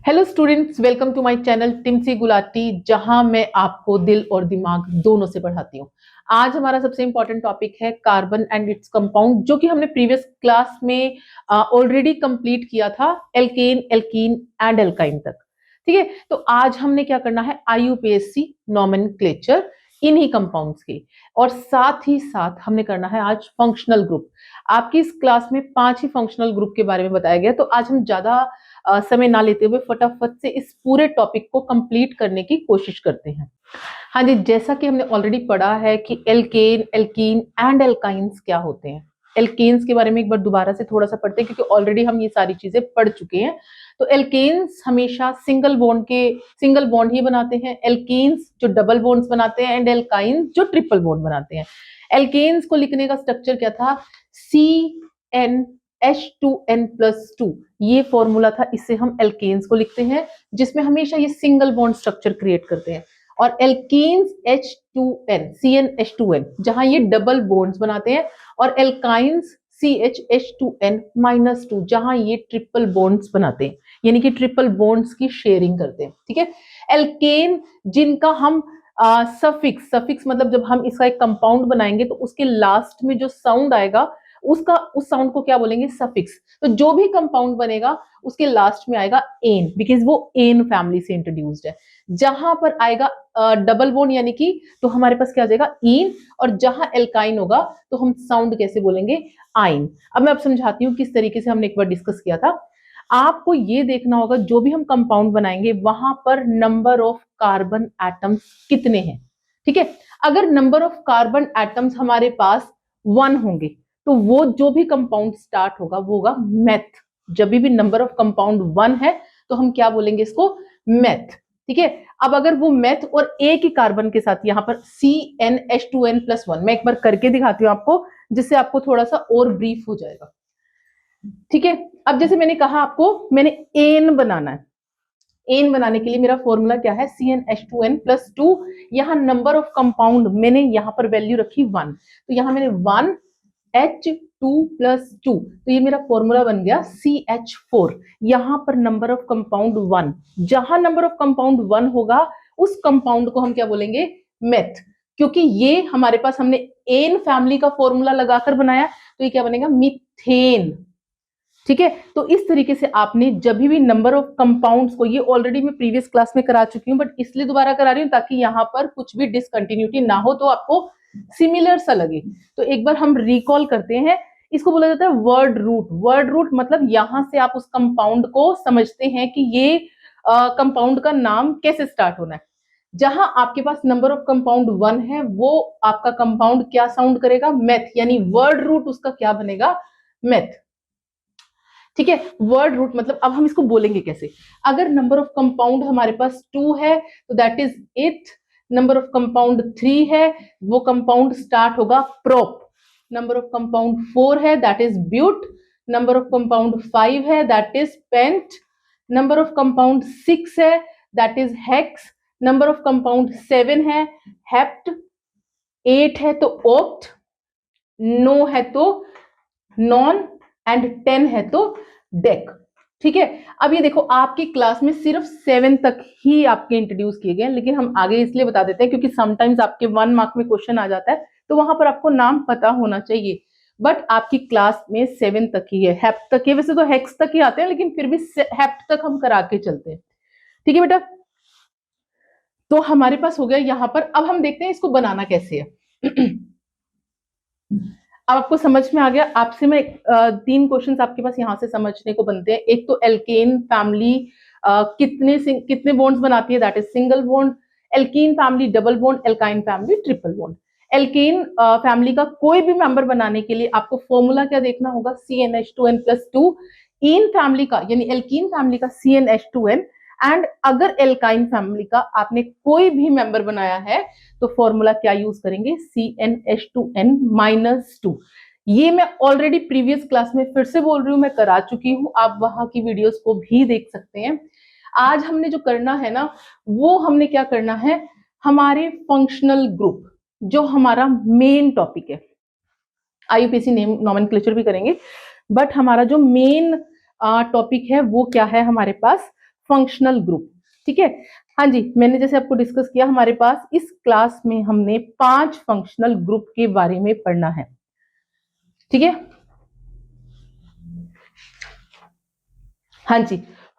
Hello students, welcome to my channel Timsy Gulati, जहां मैं आपको दिल और दिमाग दोनों से पढ़ाती हूँ। आज हमारा सबसे इंपॉर्टेंट टॉपिक है कार्बन एंड इट्स कंपाउंड, जो कि हमने प्रीवियस क्लास में ऑलरेडी कंप्लीट किया था, एल्केन, एल्कीन एंड एल्काइन तक। ठीक है, तो आज हमने क्या करना है, आईयूपीएससी नॉमेनक्लेचर इन्हीं कंपाउंड्स की, और साथ ही साथ हमने करना है आज फंक्शनल ग्रुप। आपकी इस क्लास में 5 ही फंक्शनल ग्रुप के बारे में बताया गया, तो आज हम ज्यादा समय ना लेते हुए फटाफट से इस पूरे टॉपिक को कंप्लीट करने की कोशिश करते हैं। हाँ जी, जैसा कि हमने ऑलरेडी पढ़ा है कि एल्केन, एल्कीन एंड एल्काइंस क्या होते हैं। एल्केन्स के बारे में एक बार दोबारा से थोड़ा सा पढ़ते हैं, क्योंकि ऑलरेडी हम ये सारी चीजें पढ़ चुके हैं। तो एल्केन्स हमेशा सिंगल बॉन्ड ही बनाते हैं, एल्कीन्स जो डबल बॉन्ड्स बनाते हैं, एंड एल्काइंस जो ट्रिपल बॉन्ड बनाते हैं। एल्केन्स को लिखने का स्ट्रक्चर क्या था, CnH2n+2, ये फॉर्मूला था, इससे हम एल्केन्स को लिखते हैं, जिसमें हमेशा ये सिंगल बॉन्ड स्ट्रक्चर क्रिएट करते हैं। और एल्कीन्स H2n, CnH2n, जहां ये डबल बॉन्ड्स बनाते हैं, और एल्काइंस CHH2n-2, जहां ये ट्रिपल बॉन्ड्स बनाते हैं, यानी कि ट्रिपल बॉन्ड्स की शेयरिंग करते हैं। ठीक है, एल्केन जिनका हम सफिक्स मतलब जब हम इसका एक कंपाउंड बनाएंगे तो उसके लास्ट में जो साउंड आएगा, उस साउंड को क्या बोलेंगे, सफिक्स। तो जो भी कंपाउंड बनेगा उसके लास्ट में आएगा एन, बिकॉज वो एन फैमिली से इंट्रोड्यूस्ड है। जहां पर आएगा डबल बोन यानी कि, तो हमारे पास क्या आ जाएगा, इन। और जहां एल्काइन होगा तो हम साउंड कैसे बोलेंगे, आइन। अब मैं अब समझाती हूँ किस तरीके से हमने एक बार डिस्कस किया था। आपको ये देखना होगा, जो भी हम कंपाउंड बनाएंगे वहां पर नंबर ऑफ कार्बन एटम्स कितने हैं। ठीक है, अगर नंबर ऑफ कार्बन एटम्स हमारे पास 1 होंगे, तो वो जो भी कंपाउंड स्टार्ट होगा वो होगा मेथ। जब भी नंबर ऑफ कंपाउंड 1 है तो हम क्या बोलेंगे इसको, मेथ। ठीक है, अब अगर वो मेथ और एक ही कार्बन के साथ, यहां पर CnH2n+1, मैं एक बार करके दिखाती हूँ आपको, जिससे आपको थोड़ा सा और ब्रीफ हो जाएगा। ठीक है, अब जैसे मैंने कहा आपको, मैंने एन बनाना है। एन बनाने के लिए मेरा फॉर्मूला क्या है, CnH2n+2। यहां नंबर ऑफ कंपाउंड मैंने यहां पर वैल्यू रखी 1, तो यहां मैंने 1H2+2, तो ये मेरा फॉर्मूला बन गया CH4। यहां पर नंबर ऑफ कंपाउंड 1, जहां नंबर ऑफ कंपाउंड 1 होगा उस कंपाउंड को हम क्या बोलेंगे, मेथ। क्योंकि ये हमारे पास हमने एन फैमिली का फॉर्मूला लगाकर बनाया, तो ये क्या बनेगा, मीथेन। ठीक है, तो इस तरीके से आपने जब भी नंबर ऑफ कंपाउंड्स को, ये ऑलरेडी मैं प्रीवियस क्लास में करा चुकी हूं, बट इसलिए दोबारा करा रही हूं ताकि यहां पर कुछ भी डिसकंटिन्यूटी ना हो, तो आपको सिमिलर सा लगे। तो एक बार हम रिकॉल करते हैं, इसको बोला जाता है वर्ड रूट। वर्ड रूट मतलब यहां से आप उस कंपाउंड को समझते हैं कि ये कंपाउंड का नाम कैसे स्टार्ट होना है। जहां आपके पास नंबर ऑफ कंपाउंड 1 है, वो आपका कंपाउंड क्या साउंड करेगा, मेथ, यानी वर्ड रूट उसका क्या बनेगा, मेथ। ठीक है, वर्ड रूट मतलब अब हम इसको बोलेंगे कैसे। अगर नंबर ऑफ कंपाउंड हमारे पास 2 है तो that is eth. Number of compound 3 है, वो कंपाउंड स्टार्ट होगा प्रोप। नंबर ऑफ कंपाउंड 4 है, that is but. Number of compound 5 है, that is pent. Number of compound 6 है, that is hex. Number of compound 7 है, हेप्ट। 8 है तो oct. 9 है तो नॉन, एंड 10 है तो डेक। ठीक है, अब ये देखो, आपकी क्लास में सिर्फ 7 तक ही आपके इंट्रोड्यूस किए गए, लेकिन हम आगे इसलिए बता देते हैं क्योंकि समटाइम्स आपके 1 मार्क में क्वेश्चन आ जाता है, तो वहां पर आपको नाम पता होना चाहिए। बट आपकी क्लास में 7 तक ही है, हेप्ट तक है। वैसे तो हेक्स तक ही आते हैं, लेकिन फिर भी हेप्ट तक हम करा के चलते हैं। ठीक है बेटा, तो हमारे पास हो गया यहां पर। अब हम देखते हैं इसको बनाना कैसे है। अब आपको समझ में आ गया। आपसे मैं 3 क्वेश्चंस आपके पास यहां से समझने को बनते हैं। एक तो एल्केन फैमिली कितने बॉन्ड्स बनाती है, that is single bond. Alkene family double bond, alkyne family triple bond. Alkane family का कोई भी मेंबर बनाने के लिए आपको फॉर्मूला क्या देखना होगा, CnH2n+2। इन फैमिली का यानी एल्कीन फैमिली का CnH2n, एंड अगर एल्काइन फैमिली का आपने कोई भी मेंबर बनाया है तो फॉर्मूला क्या यूज करेंगे, CnH2n-2। ये मैं ऑलरेडी प्रीवियस क्लास में फिर से बोल रही हूं, मैं करा चुकी हूं, आप वहां की वीडियोस को भी देख सकते हैं। आज हमने जो करना है ना, वो हमने क्या करना है, हमारे फंक्शनल ग्रुप, जो हमारा मेन टॉपिक है, आईयूपीएसी नॉमेनक्लेचर भी करेंगे, बट हमारा जो मेन टॉपिक है वो क्या है हमारे पास, फंक्शनल ग्रुप। ठीक है, हाँ जी, मैंने जैसे आपको डिस्कस किया, हमारे पास इस क्लास में हमने 5 फंक्शनल ग्रुप के बारे में पढ़ना है। ठीक है, हाँ जी,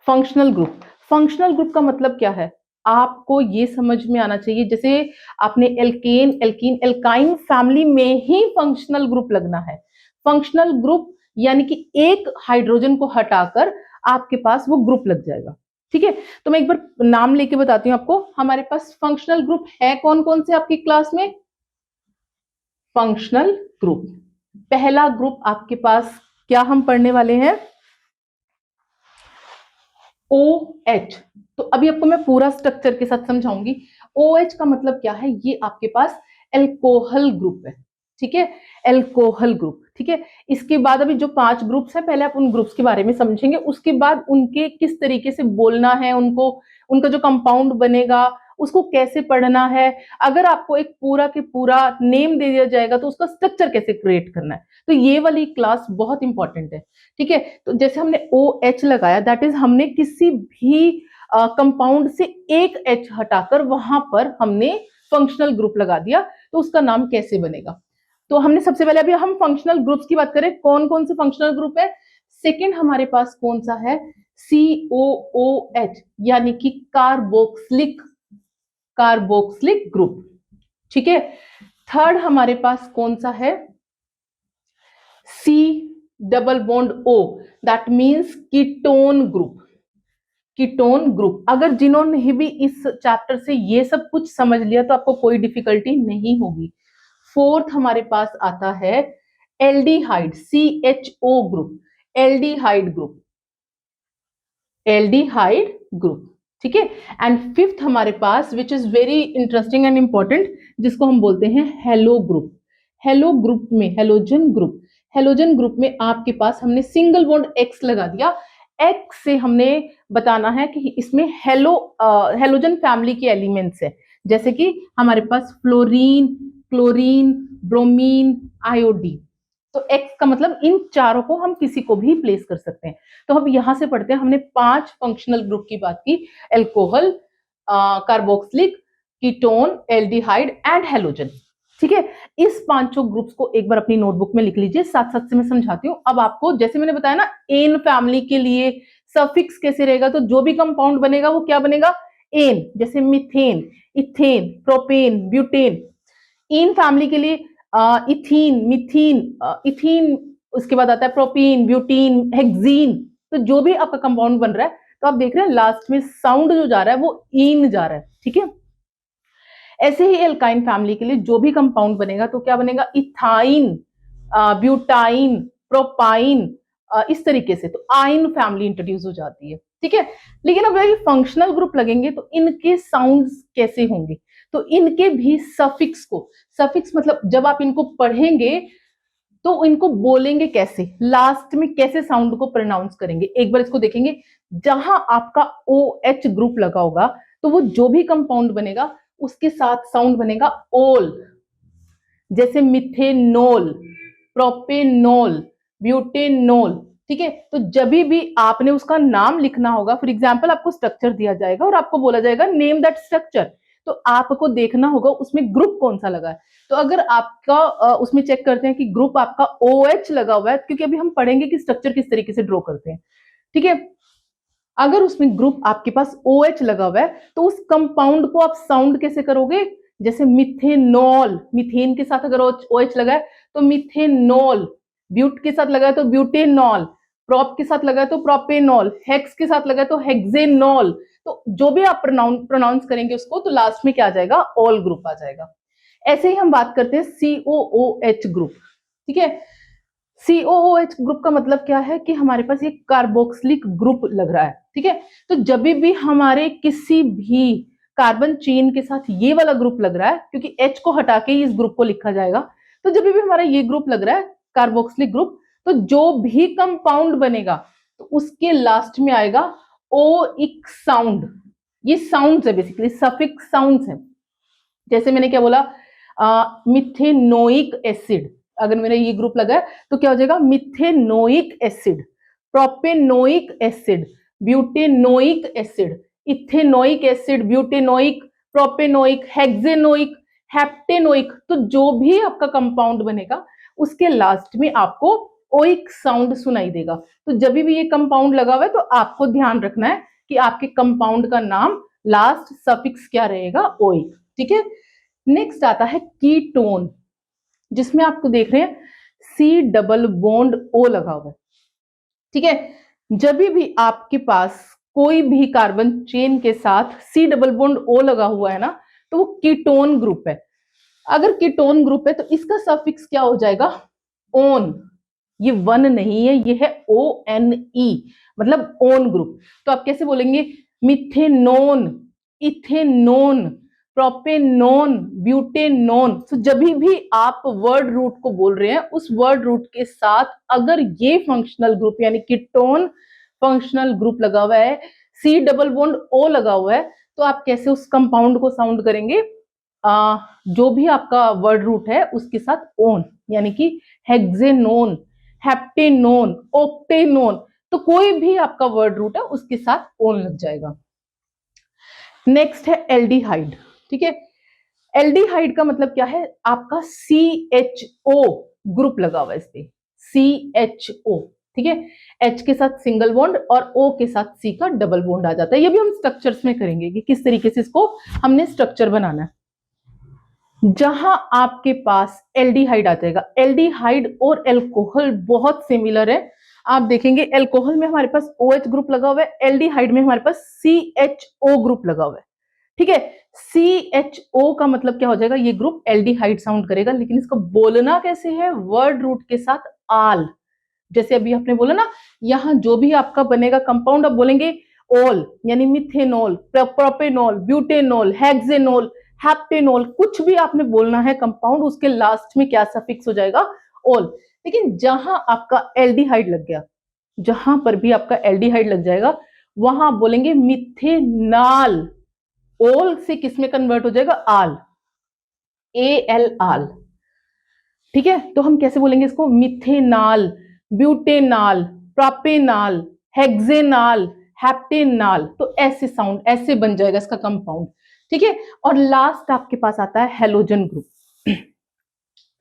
फंक्शनल ग्रुप। फंक्शनल ग्रुप का मतलब क्या है, आपको ये समझ में आना चाहिए, जैसे आपने एल्केन, एल्कीन, एल्काइन फैमिली में ही फंक्शनल ग्रुप लगना है। फंक्शनल ग्रुप यानी कि एक हाइड्रोजन को हटाकर आपके पास वो ग्रुप लग जाएगा। ठीक है, तो मैं एक बार नाम लेके बताती हूँ आपको। हमारे पास फंक्शनल ग्रुप है कौन कौन से आपकी क्लास में? फंक्शनल ग्रुप, पहला ग्रुप आपके पास क्या हम पढ़ने वाले हैं? OH। तो अभी आपको मैं पूरा स्ट्रक्चर के साथ समझाऊंगी। OH का मतलब क्या है, ये आपके पास एल्कोहल ग्रुप है। ठीक है, एल्कोहल ग्रुप। ठीक है, इसके बाद अभी जो 5 ग्रुप्स हैं, पहले आप उन ग्रुप्स के बारे में समझेंगे, उसके बाद उनके किस तरीके से बोलना है, उनको, उनका जो कंपाउंड बनेगा उसको कैसे पढ़ना है। अगर आपको एक पूरा के पूरा नेम दे दिया जाएगा तो उसका स्ट्रक्चर कैसे क्रिएट करना है, तो ये वाली क्लास बहुत इंपॉर्टेंट है। ठीक है, तो जैसे हमने OH लगाया, दैट इज हमने किसी भी कंपाउंड से एक H हटाकर वहां पर हमने फंक्शनल ग्रुप लगा दिया, तो उसका नाम कैसे बनेगा। तो हमने सबसे पहले, अभी हम फंक्शनल ग्रुप्स की बात करें, कौन कौन से फंक्शनल ग्रुप है। सेकेंड हमारे पास कौन सा है? COOH, यानी कि कार्बोक्सिलिक, कार्बोक्सिलिक ग्रुप। ठीक है, थर्ड हमारे पास कौन सा है? C double bond O, that means ketone group, ketone group. अगर जिन्होंने भी इस चैप्टर से ये सब कुछ समझ लिया तो आपको कोई डिफिकल्टी नहीं होगी। फोर्थ हमारे पास आता है aldehyde, CHO group, aldehyde group, aldehyde group. ठीक है, एंड फिफ्थ हमारे पास, which is very interesting and important, जिसको हम बोलते हैं हेलो ग्रुप। हेलो ग्रुप में, हेलोजन ग्रुप, हेलोजन ग्रुप में आपके पास हमने सिंगल बॉन्ड X लगा दिया। X से हमने बताना है कि इसमें हेलोजन फैमिली के एलिमेंट्स है, जैसे कि हमारे पास फ्लोरीन, क्लोरीन, ब्रोमीन, आयोडीन। तो X का मतलब इन चारों को हम किसी को भी प्लेस कर सकते हैं। तो हम यहां से पढ़ते हैं, हमने 5 फंक्शनल ग्रुप की बात की, alcohol, carboxylic, ketone, aldehyde and halogen. ठीक है, इस पांचों ग्रुप्स को एक बार अपनी नोटबुक में लिख लीजिए, साथ साथ से मैं समझाती हूँ। अब आपको, जैसे मैंने बताया ना, एन फैमिली के लिए सफिक्स कैसे रहेगा, तो जो भी कंपाउंड बनेगा वो क्या बनेगा? एन, जैसे methane, ethane, propane, butane. In family के लिए इथीन, मिथीन, इथीन, उसके बाद आता है प्रोपीन, ब्यूटीन, हेक्सीन। तो जो भी आपका कंपाउंड बन रहा है, तो आप देख रहे हैं लास्ट में साउंड जो जा रहा है वो इन जा रहा है। ठीक है, ऐसे ही एल्काइन फैमिली के लिए जो भी कंपाउंड बनेगा तो क्या बनेगा? इथाइन, ब्यूटाइन, प्रोपाइन, इस तरीके से। तो आइन फैमिली इंट्रोड्यूस हो जाती है। ठीक है, लेकिन अब ये फंक्शनल ग्रुप लगेंगे तो इनके साउंड्स कैसे होंगे, तो इनके भी सफिक्स को, सफिक्स मतलब जब आप इनको पढ़ेंगे तो इनको बोलेंगे कैसे, लास्ट में कैसे साउंड को प्रोनाउंस करेंगे, एक बार इसको देखेंगे। जहां आपका OH ग्रुप लगा होगा तो वो जो भी कंपाउंड बनेगा उसके साथ साउंड बनेगा ओल, जैसे मिथेनॉल, प्रोपेनॉल, ब्यूटेनॉल। ठीक है, तो जब भी आपने उसका नाम लिखना होगा, फॉर एग्जांपल आपको स्ट्रक्चर दिया जाएगा और आपको बोला जाएगा नेम दैट स्ट्रक्चर, तो आपको देखना होगा उसमें ग्रुप कौन सा लगा है। तो अगर आपका उसमें चेक करते हैं कि ग्रुप आपका OH लगा हुआ है, क्योंकि अभी हम पढ़ेंगे कि स्ट्रक्चर किस तरीके से ड्रॉ करते हैं। ठीक है, अगर उसमें ग्रुप आपके पास OH लगा हुआ है तो उस कंपाउंड को आप साउंड कैसे करोगे? जैसे मिथेनॉल, मिथेन के साथ अगर OH लगा है तो मिथेनॉल, ब्यूट के साथ लगा है तो ब्यूटेनॉल, प्रोप के साथ लगा है तो प्रोपेनॉल, हेक्स के साथ लगा है तो हेक्सेनॉल। तो जो भी आप प्रोनाउंस करेंगे उसको, तो लास्ट में क्या आ जाएगा? ऑल ग्रुप आ जाएगा। ऐसे ही हम बात करते हैं COOH ग्रुप। ठीक है, COOH ग्रुप का मतलब क्या है कि हमारे पास ये कार्बोक्सिलिक ग्रुप लग रहा है। ठीक है, तो जब भी हमारे किसी भी कार्बन चेन के साथ ये वाला ग्रुप लग रहा है, क्योंकि H को हटा के ही इस ग्रुप को लिखा जाएगा, तो जब भी हमारा ये ग्रुप लग रहा है कार्बोक्सिलिक ग्रुप, तो जो भी कंपाउंड बनेगा तो उसके लास्ट में आएगा ओइक साउंड। ये साउंड्स है, बेसिकली सफिक्स साउंड्स है। जैसे मैंने क्या बोला, मिथेनोइक एसिड, अगर मेरा ये ग्रुप लगा है तो क्या हो जाएगा? Methanoic acid, propanoic acid, butanoic acid, ethanoic acid, butanoic, propanoic, hexanoic, heptanoic, तो जो भी आपका कंपाउंड बनेगा उसके लास्ट में आपको ओइक साउंड सुनाई देगा। तो जब भी ये कंपाउंड लगा हुआ है तो आपको ध्यान रखना है कि आपके कंपाउंड का नाम लास्ट सफिक्स क्या रहेगा, ओइक। ठीक है, नेक्स्ट आता है कीटोन, जिसमें आपको देख रहे हैं सी डबल बॉन्ड ओ लगा हुआ है। ठीक है, जब भी आपके पास कोई भी कार्बन चेन के साथ सी डबल बॉन्ड ओ लगा हुआ है ना, तो वो कीटोन ग्रुप है। अगर कीटोन ग्रुप है तो इसका सफिक्स क्या हो जाएगा, ओन। ये वन नहीं है, ये है ओ एन ई, मतलब ओन ग्रुप। तो आप कैसे बोलेंगे, मिथेनोन, इथेनोन, प्रोपेनोन, ब्यूटेनोन। तो जब भी आप वर्ड रूट को बोल रहे हैं, उस वर्ड रूट के साथ अगर ये फंक्शनल ग्रुप यानी कीटोन फंक्शनल ग्रुप लगा हुआ है, सी डबल बॉन्ड ओ लगा हुआ है, तो आप कैसे उस कंपाउंड को साउंड करेंगे, जो भी आपका वर्ड रूट है उसके साथ ओन, यानी कि हेक्सेनोन, हेप्टेनोन, ऑक्टेनोन। तो कोई भी आपका वर्ड रूट है उसके साथ ओन लग जाएगा। नेक्स्ट है एल्डिहाइड। ठीक है, एल्डिहाइड का मतलब क्या है, आपका CHO ग्रुप लगा हुआ है इस पे, CHO। ठीक है, H के साथ सिंगल बॉन्ड और O के साथ C का डबल बॉन्ड आ जाता है। ये भी हम स्ट्रक्चर्स में करेंगे कि किस तरीके से इसको हमने स्ट्रक्चर बनाना है। जहां आपके पास एल्डिहाइड आ जाएगा, एल्डिहाइड और एल्कोहल बहुत सिमिलर है। आप देखेंगे एल्कोहल में हमारे पास OH ग्रुप लगा हुआ है, एल्डिहाइड में हमारे पास CHO ग्रुप लगा हुआ है। ठीक है, CHO का मतलब क्या हो जाएगा, ये ग्रुप एल्डिहाइड साउंड करेगा, लेकिन इसको बोलना कैसे है, वर्ड रूट के साथ आल। जैसे अभी आपने बोला ना, यहां जो भी आपका बनेगा कंपाउंड, आप बोलेंगे ओल, यानी methanol, propanol, butanol, hexanol, heptanol, कुछ भी आपने बोलना है कंपाउंड, उसके लास्ट में क्या सफिक्स हो जाएगा, ओल। लेकिन जहां आपका एल्डिहाइड लग गया, जहां पर भी आपका एल्डिहाइड लग जाएगा, वहां आप बोलेंगे मिथेनाल। ओल से किसमें कन्वर्ट हो जाएगा, आल, AL, आल। ठीक है, तो हम कैसे बोलेंगे इसको, मिथेनाल, ब्यूटेनाल, प्रोपेनाल, हेक्सेनाल, हेप्टेनाल। तो ऐसे साउंड, ऐसे बन जाएगा इसका कंपाउंड। ठीक है, और लास्ट आपके पास आता है हेलोजन ग्रुप।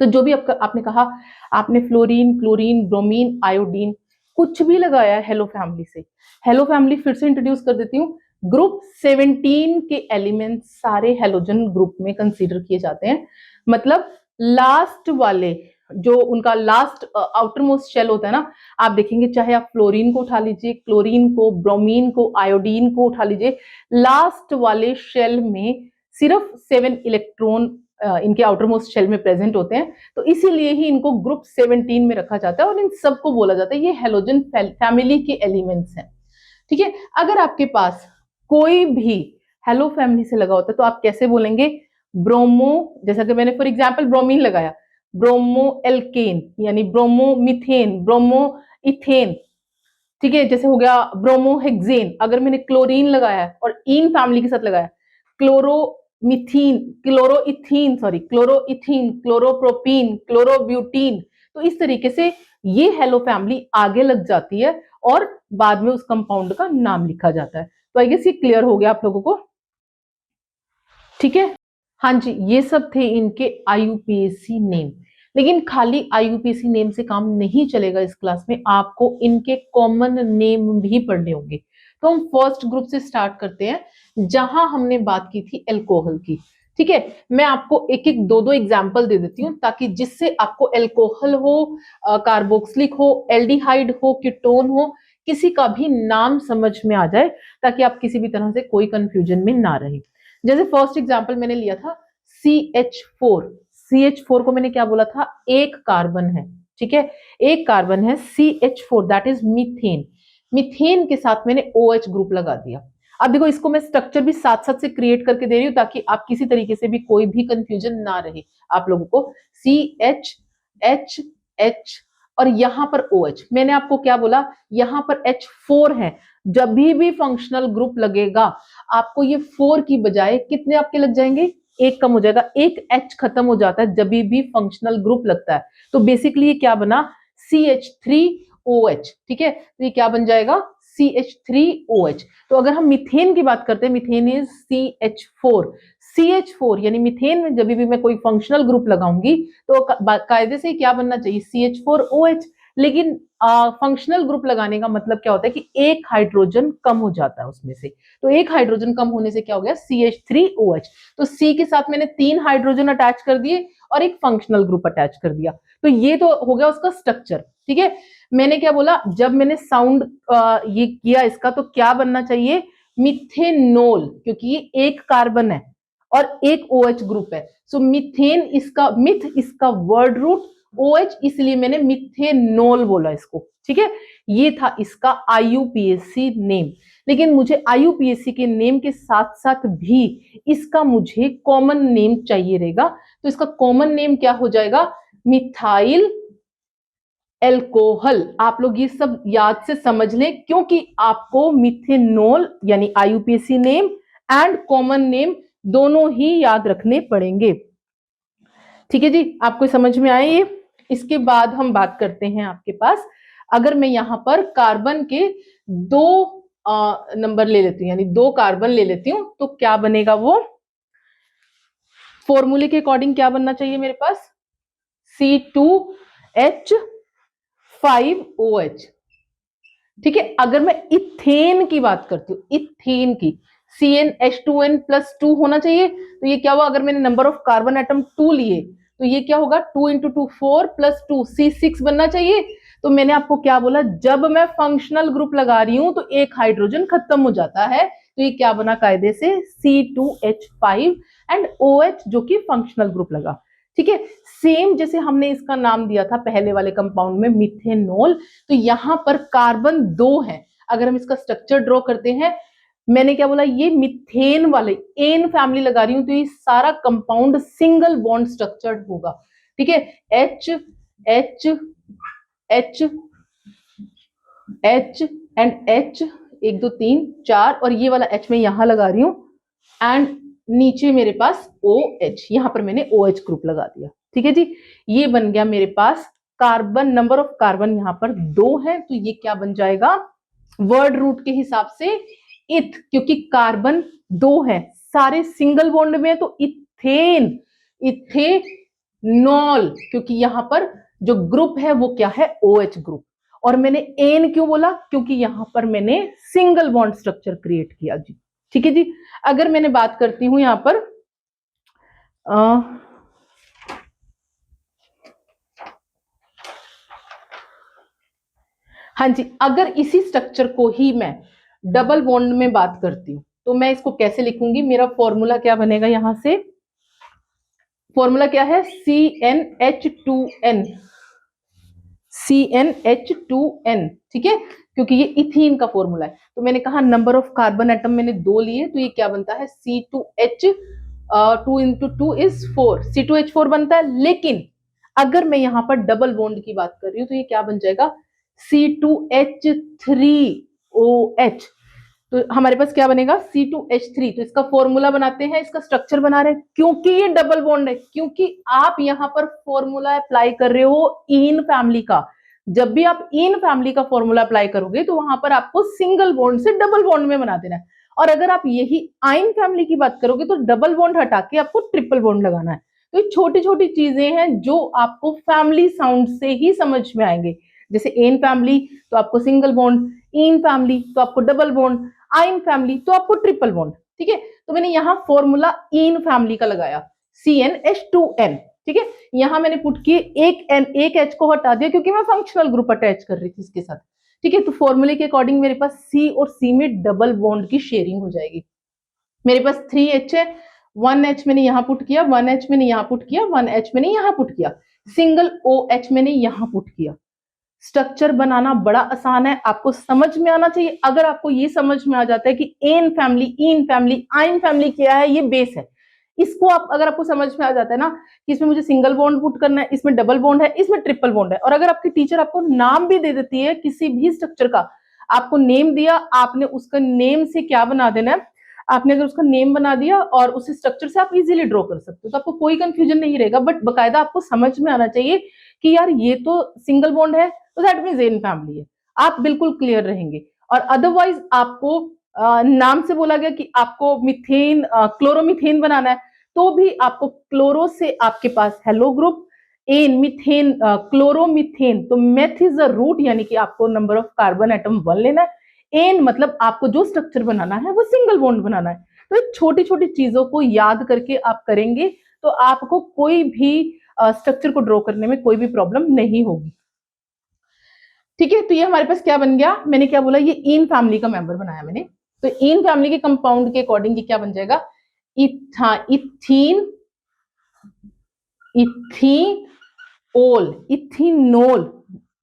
तो जो भी आपने कहा, आपने फ्लोरीन, क्लोरीन, ब्रोमीन, आयोडीन, कुछ भी लगाया है हेलो फैमिली से। हेलो फैमिली फिर से इंट्रोड्यूस कर देती हूँ, ग्रुप 17 के एलिमेंट्स सारे हेलोजन ग्रुप में कंसीडर किए जाते हैं। मतलब लास्ट वाले, जो उनका लास्ट आउटर मोस्ट शेल होता है ना, आप देखेंगे चाहे आप फ्लोरीन को उठा लीजिए, क्लोरीन को, ब्रोमीन को, आयोडीन को उठा लीजिए, लास्ट वाले शेल में सिर्फ 7 इलेक्ट्रॉन इनके आउटर मोस्ट शेल में प्रेजेंट होते हैं। तो इसीलिए ही इनको ग्रुप 17 में रखा जाता है और इन सबको बोला जाता है ये हेलोजन फैमिली के एलिमेंट्स हैं। ठीक है, अगर आपके पास कोई भी हेलो फैमिली से लगा होता है तो आप कैसे बोलेंगे, ब्रोमो, जैसा कि मैंने फॉर एग्जांपल ब्रोमीन लगाया, ब्रोमो एल्केन, यानी ब्रोमो मिथेन, ब्रोमो इथेन। ठीक है, जैसे हो गया ब्रोमोहेक्सेन। अगर मैंने क्लोरीन लगाया और इन फैमिली के साथ लगाया, क्लोरोमिथीन, क्लोरोइथीन, सॉरी क्लोरोइथीन, क्लोरोप्रोपीन, क्लोरोब्यूटीन। तो इस तरीके से ये हेलो फैमिली आगे लग जाती है और बाद में उस कंपाउंड का नाम लिखा जाता है। तो आई गेस ये क्लियर हो गया आप लोगों को। ठीक है, हाँ जी, ये सब थे इनके IUPAC नेम। लेकिन खाली IUPAC नेम से काम नहीं चलेगा इस क्लास में, आपको इनके कॉमन नेम भी पढ़ने होंगे। तो हम फर्स्ट ग्रुप से स्टार्ट करते हैं, जहां हमने बात की थी एल्कोहल की। ठीक है, मैं आपको एक एक दो दो एग्जाम्पल दे देती हूँ, ताकि जिससे आपको एल्कोहल हो, कार्बोक्सिलिक हो, एल्डिहाइड हो, कीटोन हो, किसी का भी नाम समझ में आ जाए, ताकि आप किसी भी तरह से कोई कंफ्यूजन में ना रहे। जैसे फर्स्ट एग्जांपल मैंने लिया था CH4। CH4 को मैंने क्या बोला था, एक कार्बन है। ठीक है, एक कार्बन है CH4, that is methane. Methane के साथ मैंने OH ग्रुप लगा दिया। अब देखो, इसको मैं स्ट्रक्चर भी साथ साथ से क्रिएट करके दे रही हूँ, ताकि आप किसी तरीके से भी कोई भी कंफ्यूजन ना रहे आप लोगों को। CH और यहां पर OH। मैंने आपको क्या बोला, यहां पर H4 है। जब भी फंक्शनल ग्रुप लगेगा, आपको ये 4 की बजाय कितने आपके लग जाएंगे, एक कम हो जाएगा, एक H खत्म हो जाता है जब भी फंक्शनल ग्रुप लगता है। तो बेसिकली ये क्या बना, CH3OH। ठीक है, तो ये क्या बन जाएगा, CH3OH। तो अगर हम मीथेन की बात करते हैं, मीथेन इज CH4 यानी मीथेन में जब भी मैं कोई फंक्शनल ग्रुप लगाऊंगी तो कायदे से क्या बनना चाहिए, CH4OH। लेकिन फंक्शनल ग्रुप लगाने का मतलब क्या होता है कि एक हाइड्रोजन कम हो जाता है उसमें से, तो एक हाइड्रोजन कम होने से क्या हो गया, CH3OH। तो C के साथ मैंने 3 हाइड्रोजन अटैच कर दिए और एक फंक्शनल ग्रुप अटैच कर दिया। तो ये तो हो गया उसका स्ट्रक्चर, ठीक है। मैंने क्या बोला, जब मैंने साउंड ये किया इसका, तो क्या बनना चाहिए, मिथेनॉल, क्योंकि ये एक कार्बन है और एक OH ग्रुप है। सो मिथेन इसका, मिथ इसका वर्ड रूट, OH इसलिए मैंने मिथेनॉल बोला इसको, ठीक है। ये था इसका IUPAC नेम। लेकिन मुझे IUPAC के नेम के साथ साथ भी इसका मुझे कॉमन नेम चाहिए रहेगा। तो इसका कॉमन नेम क्या हो जाएगा, मिथाइल एल्कोहल। आप लोग ये सब याद से समझ लें, क्योंकि आपको मिथेनॉल यानी IUPAC name and common name दोनों ही याद रखने पड़ेंगे, ठीक है जी। आपको समझ में आए ये। इसके बाद हम बात करते हैं आपके पास, अगर मैं यहां पर कार्बन के 2 नंबर ले लेती हूँ, यानी 2 कार्बन ले लेती हूँ, तो क्या बनेगा, वो फॉर्मूले के अकॉर्डिंग क्या बनना चाहिए मेरे पास, C2H5OH, ठीक है। अगर मैं इथेन की बात करती हूँ, इथेन की, CnH2n+2 होना चाहिए। तो ये क्या हुआ, अगर मैंने नंबर ऑफ कार्बन एटम 2 लिए तो ये क्या होगा, 2 × 2 4 + 2 C6 बनना चाहिए। तो मैंने आपको क्या बोला, जब मैं फंक्शनल ग्रुप लगा रही हूं तो एक हाइड्रोजन खत्म हो जाता है। तो ये क्या बना कायदे से, C2H5 एंड OH जो कि फंक्शनल ग्रुप लगा, ठीक है। सेम जैसे हमने इसका नाम दिया था पहले वाले कंपाउंड में मिथेनॉल, तो यहां पर कार्बन 2 है। अगर हम इसका स्ट्रक्चर ड्रॉ करते हैं, मैंने क्या बोला, ये मिथेन वाले एन फैमिली लगा रही हूं, तो ये सारा कंपाउंड सिंगल बॉन्ड स्ट्रक्चर्ड होगा, ठीक है। H H H H and H, 1 2 3 4, और ये वाला H मैं यहां लगा रही हूं, एंड नीचे मेरे पास OH, यहां पर मैंने OH ग्रुप लगा दिया, ठीक है जी। ये बन गया मेरे पास कार्बन, नंबर ऑफ कार्बन यहां पर 2 है, तो ये क्या बन जाएगा, वर्ड रूट के हिसाब से इथ, क्योंकि कार्बन 2 है, सारे सिंगल बॉन्ड में है, तो इथेन, इथेनॉल, क्योंकि यहां पर जो ग्रुप है वो क्या है, OH ग्रुप। और मैंने एन क्यों बोला, क्योंकि यहां पर मैंने सिंगल बॉन्ड स्ट्रक्चर क्रिएट किया जी, ठीक है जी। अगर मैंने बात करती हूं यहां पर हाँ जी, अगर इसी स्ट्रक्चर को ही मैं डबल बॉन्ड में बात करती हूं तो मैं इसको कैसे लिखूंगी, मेरा फॉर्मूला क्या बनेगा, यहां से फॉर्मूला क्या है, CnH2n, CnH2n, ठीक है, क्योंकि ये इथीन का फॉर्मूला है। तो मैंने कहा नंबर ऑफ कार्बन एटम मैंने 2 लिए, तो ये क्या बनता है, C2H, 2 × 2 = 4, C2H4 बनता है। लेकिन अगर मैं यहां पर डबल बॉन्ड की बात कर रही हूं तो ये क्या बन जाएगा, C2H3OH। तो हमारे पास क्या बनेगा, C2H3। तो इसका फॉर्मूला बनाते हैं, इसका स्ट्रक्चर बना रहे हैं, क्योंकि ये डबल बॉन्ड है, क्योंकि आप यहां पर फॉर्मूला अप्लाई कर रहे हो इन फैमिली का। जब भी आप इन फैमिली का फॉर्मूला अप्लाई करोगे तो वहां पर आपको सिंगल बॉन्ड से डबल बॉन्ड में बना देना है। और अगर आप यही आइन फैमिली की बात करोगे तो डबल बॉन्ड हटा के आपको ट्रिपल बॉन्ड लगाना है। तो ये छोटी छोटी चीजें हैं जो आपको फैमिली साउंड से ही समझ में आएंगे। जैसे एन फैमिली तो आपको सिंगल बॉन्ड, इन फैमिली तो आपको डबल बॉन्ड, आइन फैमिली तो आपको ट्रिपल बॉन्ड, ठीक है। तो मैंने यहाँ फॉर्मूला इन फैमिली का लगाया, CnH2n, ठीक है। यहां मैंने पुट किए एक H को हटा दिया क्योंकि मैं फंक्शनल ग्रुप अटैच कर रही थी इसके साथ, ठीक है। तो फॉर्मूले के अकॉर्डिंग मेरे पास C और C में डबल बॉन्ड की शेयरिंग हो जाएगी। मेरे पास 3H है, 1H मैंने यहां पुट किया, 1H मैंने यहां पुट किया, 1H मैंने यहां पुट किया, सिंगल OH मैंने यहां पुट किया। स्ट्रक्चर बनाना बड़ा आसान है, आपको समझ में आना चाहिए। अगर आपको ये समझ में आ जाता है कि एन फैमिली, इन फैमिली, आइन फैमिली क्या है, ये बेस है, इसको आप अगर आपको समझ में आ जाता है ना कि इसमें मुझे सिंगल बॉन्ड पुट करना है, इसमें डबल बॉन्ड है, इसमें ट्रिपल बॉन्ड है, और अगर आपकी टीचर आपको नाम भी दे देती है किसी भी स्ट्रक्चर का, आपको नेम दिया, आपने उसका नेम से क्या बना देना है, आपने अगर उसका नेम बना दिया और उस स्ट्रक्चर से आप इजीली ड्रॉ कर सकते हो, तो आपको कोई कंफ्यूजन नहीं रहेगा। बट बकायदा आपको समझ में आना चाहिए कि यार ये तो सिंगल बॉन्ड है, तो दैट मींस एन फैमिली है, आप बिल्कुल क्लियर रहेंगे। और अदरवाइज आपको नाम से बोला गया कि आपको मीथेन क्लोरोमीथेन बनाना है, तो भी आपको क्लोरो से आपके पास halo group, in methane chloromethane, तो मेथ इज अ रूट, यानी कि आपको नंबर ऑफ कार्बन एटम 1 लेना है। एन मतलब आपको जो स्ट्रक्चर बनाना है वो सिंगल बॉन्ड बनाना है। तो छोटी छोटी चीजों को याद करके आप करेंगे तो आपको कोई भी स्ट्रक्चर को ड्रॉ करने में कोई भी प्रॉब्लम नहीं होगी। ठीक है, तो ये हमारे पास क्या बन गया, मैंने क्या बोला, ये इन फैमिली का मेंबर बनाया मैंने। तो इन फैमिली के कंपाउंड के अकॉर्डिंग ये क्या बन जाएगा, इथीन, इथीनोल, इथीनोल,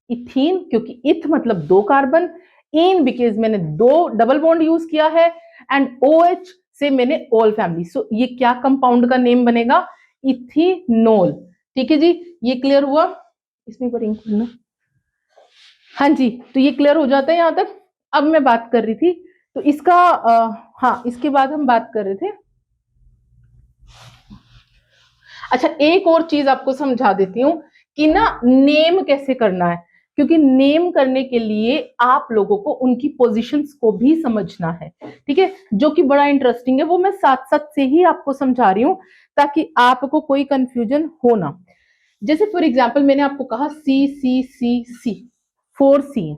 इथीन क्योंकि इथ मतलब 2 कार्बन, इन बिकॉज मैंने 2 डबल बॉन्ड यूज किया है, एंड OH से मैंने ऑल फैमिली। सो ये क्या कंपाउंड का नेम बनेगा, इथीनोल। ठीक है जी, ये क्लियर हुआ। इसमें पर इंक करना, हाँ जी, तो ये क्लियर हो जाता है यहां तक। अब मैं बात कर रही थी तो इसका हाँ, इसके बाद हम बात कर रहे थे, अच्छा एक और चीज आपको समझा देती हूँ कि ना नेम कैसे करना है, क्योंकि नेम करने के लिए आप लोगों को उनकी पोजीशंस को भी समझना है। ठीक है, जो कि बड़ा इंटरेस्टिंग है, वो मैं साथ साथ से ही आपको समझा रही हूँ ताकि आपको कोई कंफ्यूजन हो ना। जैसे फॉर एग्जाम्पल मैंने आपको कहा सी सी सी सी, 4 सी है,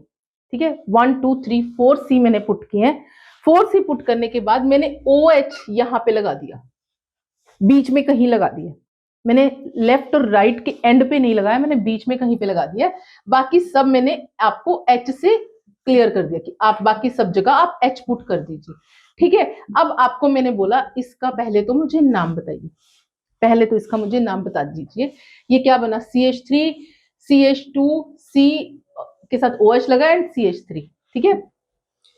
ठीक है, 1 2 3 4 सी मैंने पुट किए हैं। 4 सी पुट करने के बाद मैंने OH यहां पे लगा दिया, बीच में कहीं लगा दिया, मैंने लेफ्ट और राइट के एंड पे नहीं लगाया, मैंने बीच में कहीं पे लगा दिया। बाकी सब मैंने आपको H से क्लियर कर दिया कि आप बाकी सब जगह आप H पुट कर दीजिए। ठीक है, अब आपको मैंने बोला इसका पहले तो मुझे नाम बताइए, पहले तो इसका मुझे नाम बता दीजिए। ये क्या बना, CH3 CH2 C के साथ OH लगा एंड CH3। ठीक है,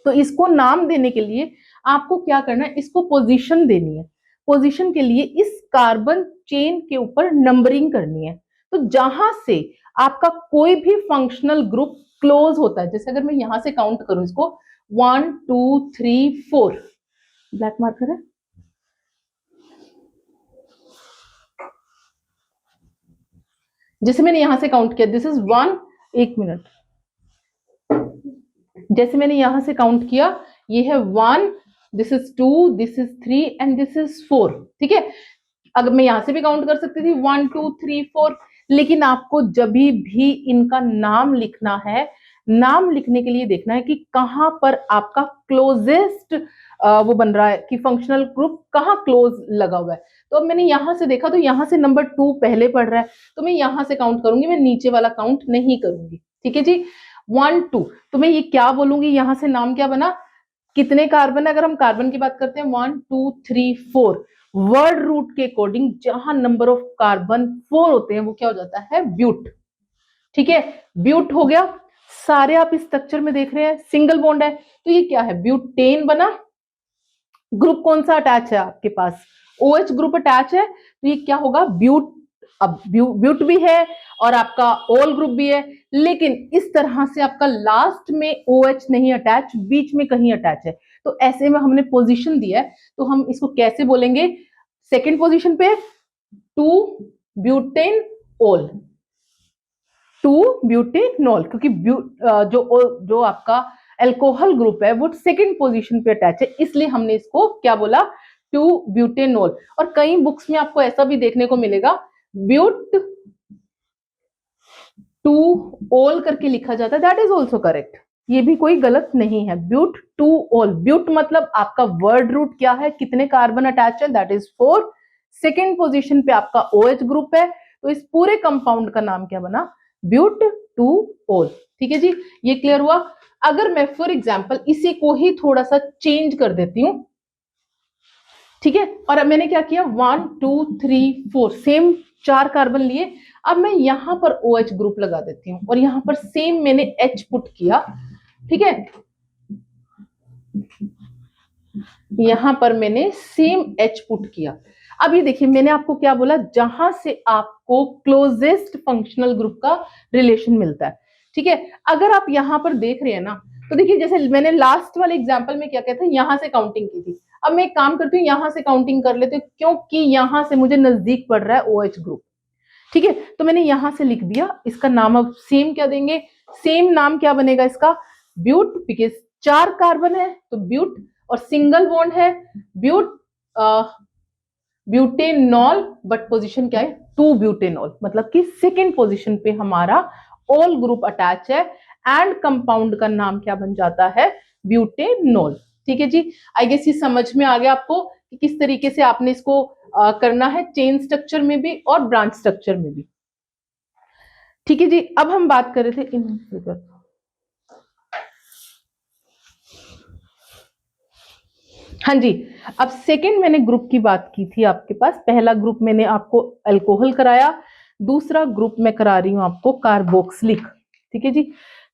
तो इसको नाम देने के लिए आपको क्या करना है, इसको पोजीशन देनी है। पोजीशन के लिए इस कार्बन चेन के ऊपर नंबरिंग करनी है। तो जहां से आपका कोई भी फंक्शनल ग्रुप क्लोज होता है, जैसे अगर मैं यहां से काउंट करूं इसको 1 2 3 4, ब्लैक मार्कर है, जैसे मैंने यहां से काउंट किया, दिस इज 1, एक मिनट, जैसे मैंने यहां से काउंट किया, ये है 1, this is 2, this is 3 and this is 4। ठीक है, अगर मैं यहां से भी काउंट कर सकती थी 1 2 3 4, लेकिन आपको जब भी इनका नाम लिखना है, नाम लिखने के लिए देखना है कि कहां पर आपका क्लोजेस्ट वो बन रहा है कि फंक्शनल ग्रुप कहाँ क्लोज लगा हुआ है। तो अब मैंने यहां से देखा तो यहां से नंबर 2 पहले पढ़ रहा है, तो मैं यहां से काउंट करूंगी, मैं नीचे वाला काउंट नहीं करूंगी। ठीक है जी, 1 2, तो मैं ये क्या बोलूंगी, यहां से नाम क्या बना, कितने कार्बन है, अगर हम कार्बन की बात करते हैं 1 2 3 4, वर्ड रूट के अकॉर्डिंग जहां नंबर ऑफ कार्बन 4 होते हैं वो क्या हो जाता है, ब्यूट। ठीक है, ब्यूट हो गया। सारे आप इस स्ट्रक्चर में देख रहे हैं सिंगल बॉन्ड है, तो ये क्या है, ब्यूटेन बना। ग्रुप कौन सा अटैच है आपके पास, OH ग्रुप अटैच है, तो ये क्या होगा, ब्यूट। अब ब्यूट भी है और आपका ऑल ग्रुप भी है, लेकिन इस तरह से आपका लास्ट में OH नहीं अटैच, बीच में कहीं अटैच है। तो ऐसे में हमने पोजीशन दिया है, तो हम इसको कैसे बोलेंगे, सेकेंड पोजीशन पे 2 ब्यूटेन ऑल, 2 ब्यूटेनॉल, क्योंकि जो आपका अल्कोहल ग्रुप है वो सेकंड पोजीशन पे अटैच है, इसलिए हमने इसको क्या बोला, 2 ब्यूटेनॉल। और कई बुक्स में आपको ऐसा भी देखने को मिलेगा, ब्यूट 2 ऑल करके लिखा जाता है, दैट इज ऑल्सो करेक्ट, ये भी कोई गलत नहीं है। ब्यूट 2 ऑल, ब्यूट मतलब आपका वर्ड रूट क्या है, कितने कार्बन अटैच है, दैट इज 4। सेकेंड पोजीशन पे आपका OH ग्रुप है, तो इस पूरे कंपाउंड का नाम क्या बना, ब्यूट 2 ऑल। ठीक है जी, ये क्लियर हुआ। अगर मैं फॉर एग्जाम्पल इसी को ही थोड़ा सा चेंज कर देती हूं, ठीक है, और अब मैंने क्या किया, 1 2 3 4, सेम 4 कार्बन लिए, अब मैं यहां पर OH ग्रुप लगा देती हूँ और यहां पर सेम मैंने H पुट किया। ठीक है, यहां पर मैंने सेम H पुट किया। अब ये देखिए मैंने आपको क्या बोला, जहां से आपको क्लोजेस्ट फंक्शनल ग्रुप का रिलेशन मिलता है। ठीक है, अगर आप यहां पर देख रहे हैं ना, तो देखिए जैसे मैंने लास्ट वाले एग्जांपल में क्या कहते हैं, यहां से काउंटिंग की थी, अब मैं एक काम करती हूँ यहां से काउंटिंग कर लेती हूँ, क्योंकि यहां से मुझे नजदीक पड़ रहा है OH ग्रुप। ठीक है, तो मैंने यहां से लिख दिया, इसका नाम अब सेम क्या देंगे, सेम नाम क्या बनेगा इसका, ब्यूट, बिकॉज 4 कार्बन है तो ब्यूट, और सिंगल बॉन्ड है ब्यूट ब्यूटेनॉल, बट पोजीशन क्या है 2 ब्यूटेनॉल, मतलब कि सेकेंड पोजीशन पे हमारा ऑल ग्रुप अटैच है एंड कंपाउंड का नाम क्या बन जाता है ब्यूटेनॉल। ठीक है जी, आई गेस ये समझ में आ गया आपको कि किस तरीके से आपने इसको करना है चेन स्ट्रक्चर में भी और ब्रांच स्ट्रक्चर में भी। ठीक है जी, अब हम बात कर रहे थे इन, हाँ जी, अब सेकंड मैंने ग्रुप की बात की थी आपके पास, पहला ग्रुप मैंने आपको अल्कोहल कराया, दूसरा ग्रुप मैं करा रही हूं आपको कार्बोक्सिलिक। ठीक है जी,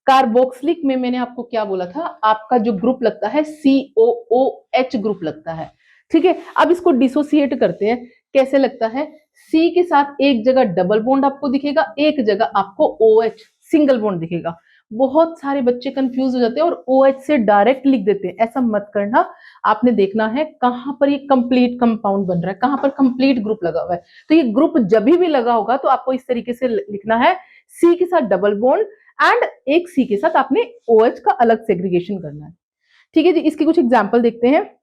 कार्बोक्सिलिक में मैंने आपको क्या बोला था, आपका जो ग्रुप लगता है COOH ग्रुप लगता है। ठीक है, अब इसको डिसोसिएट करते हैं, कैसे लगता है, C के साथ एक जगह डबल बॉन्ड आपको दिखेगा, एक जगह आपको OH सिंगल बॉन्ड दिखेगा। बहुत सारे बच्चे कंफ्यूज हो जाते हैं और OH से डायरेक्ट लिख देते हैं, ऐसा मत करना। आपने देखना है कहां पर ये कंप्लीट कंपाउंड बन रहा है, कहां पर कंप्लीट ग्रुप लगा हुआ है। तो ये ग्रुप जब भी लगा होगा तो आपको इस तरीके से लिखना है, C के साथ डबल बॉन्ड एंड एक C के साथ आपने OH का अलग सेग्रीगेशन करना है। ठीक है जी, इसके कुछ एग्जाम्पल देखते हैं।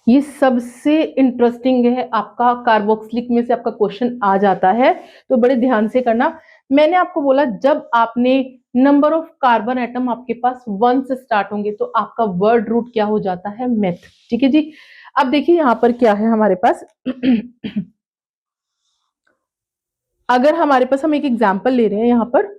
ये सबसे इंटरेस्टिंग है, आपका कार्बोक्सिलिक में से आपका क्वेश्चन आ जाता है, तो बड़े ध्यान से करना। मैंने आपको बोला जब आपने नंबर ऑफ कार्बन एटम आपके पास 1 से स्टार्ट होंगे तो आपका वर्ड रूट क्या हो जाता है, मेथ। ठीक है जी, अब देखिए यहां पर क्या है हमारे पास अगर हमारे पास, हम एक एग्जांपल ले रहे हैं यहां पर,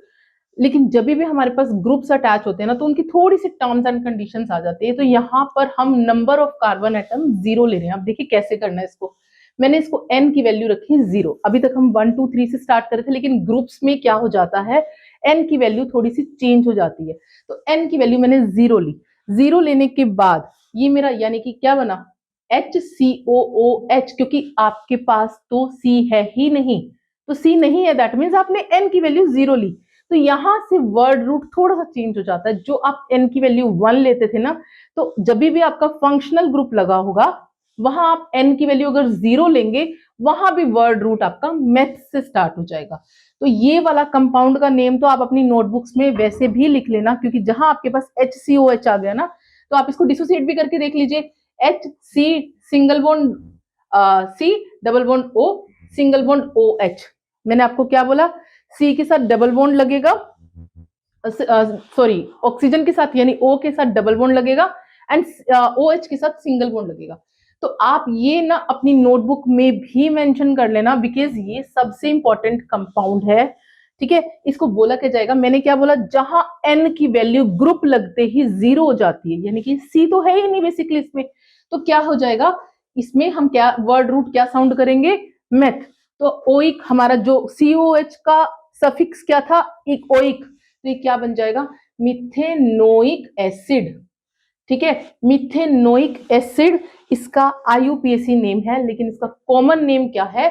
लेकिन जब भी हमारे पास ग्रुप्स अटैच होते हैं ना तो उनकी थोड़ी सी टर्म्स एंड कंडीशंस आ जाती है। तो यहाँ पर हम नंबर ऑफ कार्बन एटम 0 ले रहे हैं। अब देखिए कैसे करना है इसको, मैंने इसको n की वैल्यू रखी है 0। अभी तक हम 1 2 3 से स्टार्ट कर रहे थे, लेकिन ग्रुप्स में क्या हो जाता है, n की वैल्यू थोड़ी सी चेंज हो जाती है। तो n की वैल्यू मैंने 0 ली, 0 लेने के बाद ये मेरा यानी कि क्या बना, HCOOH, क्योंकि आपके पास तो C है ही नहीं, तो C नहीं है, दैट मीन्स आपने n की वैल्यू 0 ली। तो यहां से वर्ड रूट थोड़ा सा चेंज हो जाता है। जो आप n की वैल्यू 1 लेते थे ना, तो जब भी आपका फंक्शनल ग्रुप लगा होगा वहां आप n की वैल्यू अगर 0 लेंगे, वहां भी वर्ड रूट आपका मेथ से स्टार्ट हो जाएगा। तो ये वाला कंपाउंड का नेम तो आप अपनी नोटबुक्स में वैसे भी लिख लेना, क्योंकि जहां आपके पास HCOH आ गया ना, तो आप इसको डिसोसिएट भी करके देख लीजिए, HC single bond C double bond O single bond OH। मैंने आपको क्या बोला, C के साथ डबल बॉन्ड लगेगा, सॉरी ऑक्सीजन के साथ यानी O के साथ डबल बॉन्ड लगेगा एंड OH के साथ सिंगल बॉन्ड लगेगा। तो आप ये ना अपनी नोटबुक में भी मेंशन कर लेना, बिकॉज ये सबसे इंपॉर्टेंट कंपाउंड है। ठीक है, इसको बोला क्या जाएगा, मैंने क्या बोला, जहां n की वैल्यू ग्रुप लगते ही 0 हो जाती है, यानी कि C तो है ही नहीं बेसिकली इसमें, तो क्या हो जाएगा, इसमें हम क्या वर्ड रूट क्या साउंड करेंगे, मेथ। तो ओइक हमारा जो COH का सफिक्स क्या था, एक ओइक, तो ये क्या बन जाएगा, मिथेनोइक एसिड। ठीक है, मिथेनोइक एसिड इसका IUPAC नेम है, लेकिन इसका कॉमन नेम क्या है,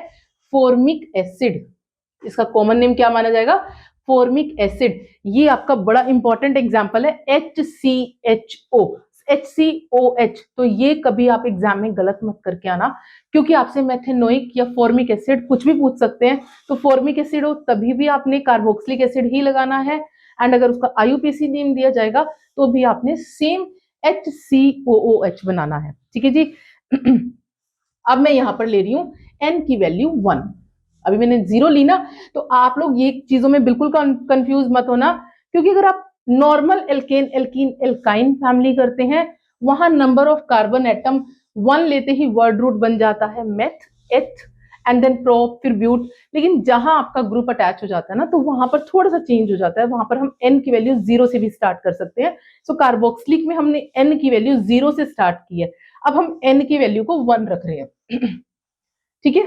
फॉर्मिक एसिड। इसका कॉमन नेम क्या माना जाएगा, फॉर्मिक एसिड। ये आपका बड़ा इंपॉर्टेंट एग्जांपल है, HCOH। तो ये कभी आप एग्जाम में गलत मत करके आना, क्योंकि आपसे मेथेनोइक या फॉर्मिक एसिड कुछ भी पूछ सकते हैं। तो फॉर्मिक एसिड हो तभी भी आपने कार्बोक्सिलिक एसिड ही लगाना है, एंड अगर उसका IUPAC नेम दिया जाएगा तो भी आपने सेम HCOOH बनाना है। ठीक है जी अब मैं यहां पर ले रही हूं n की वैल्यू 1। अभी मैंने 0 ली ना, तो आप लोग ये चीजों में बिल्कुल कंफ्यूज मत होना, क्योंकि अगर आप normal alkane alkene alkyne family करते हैं, वहां नंबर ऑफ कार्बन एटम 1 लेते ही वर्ड रूट बन जाता है मेथ, एथ एंड देन प्रोप, फिर ब्यूट। लेकिन जहां आपका ग्रुप अटैच हो जाता है ना, तो वहां पर थोड़ा सा चेंज हो जाता है, वहां पर हम n की वैल्यू 0 से भी स्टार्ट कर सकते हैं। सो कार्बोक्सिलिक में हमने n की वैल्यू 0 से स्टार्ट की है, अब हम n की वैल्यू को 1 रख रहे हैं। ठीक है,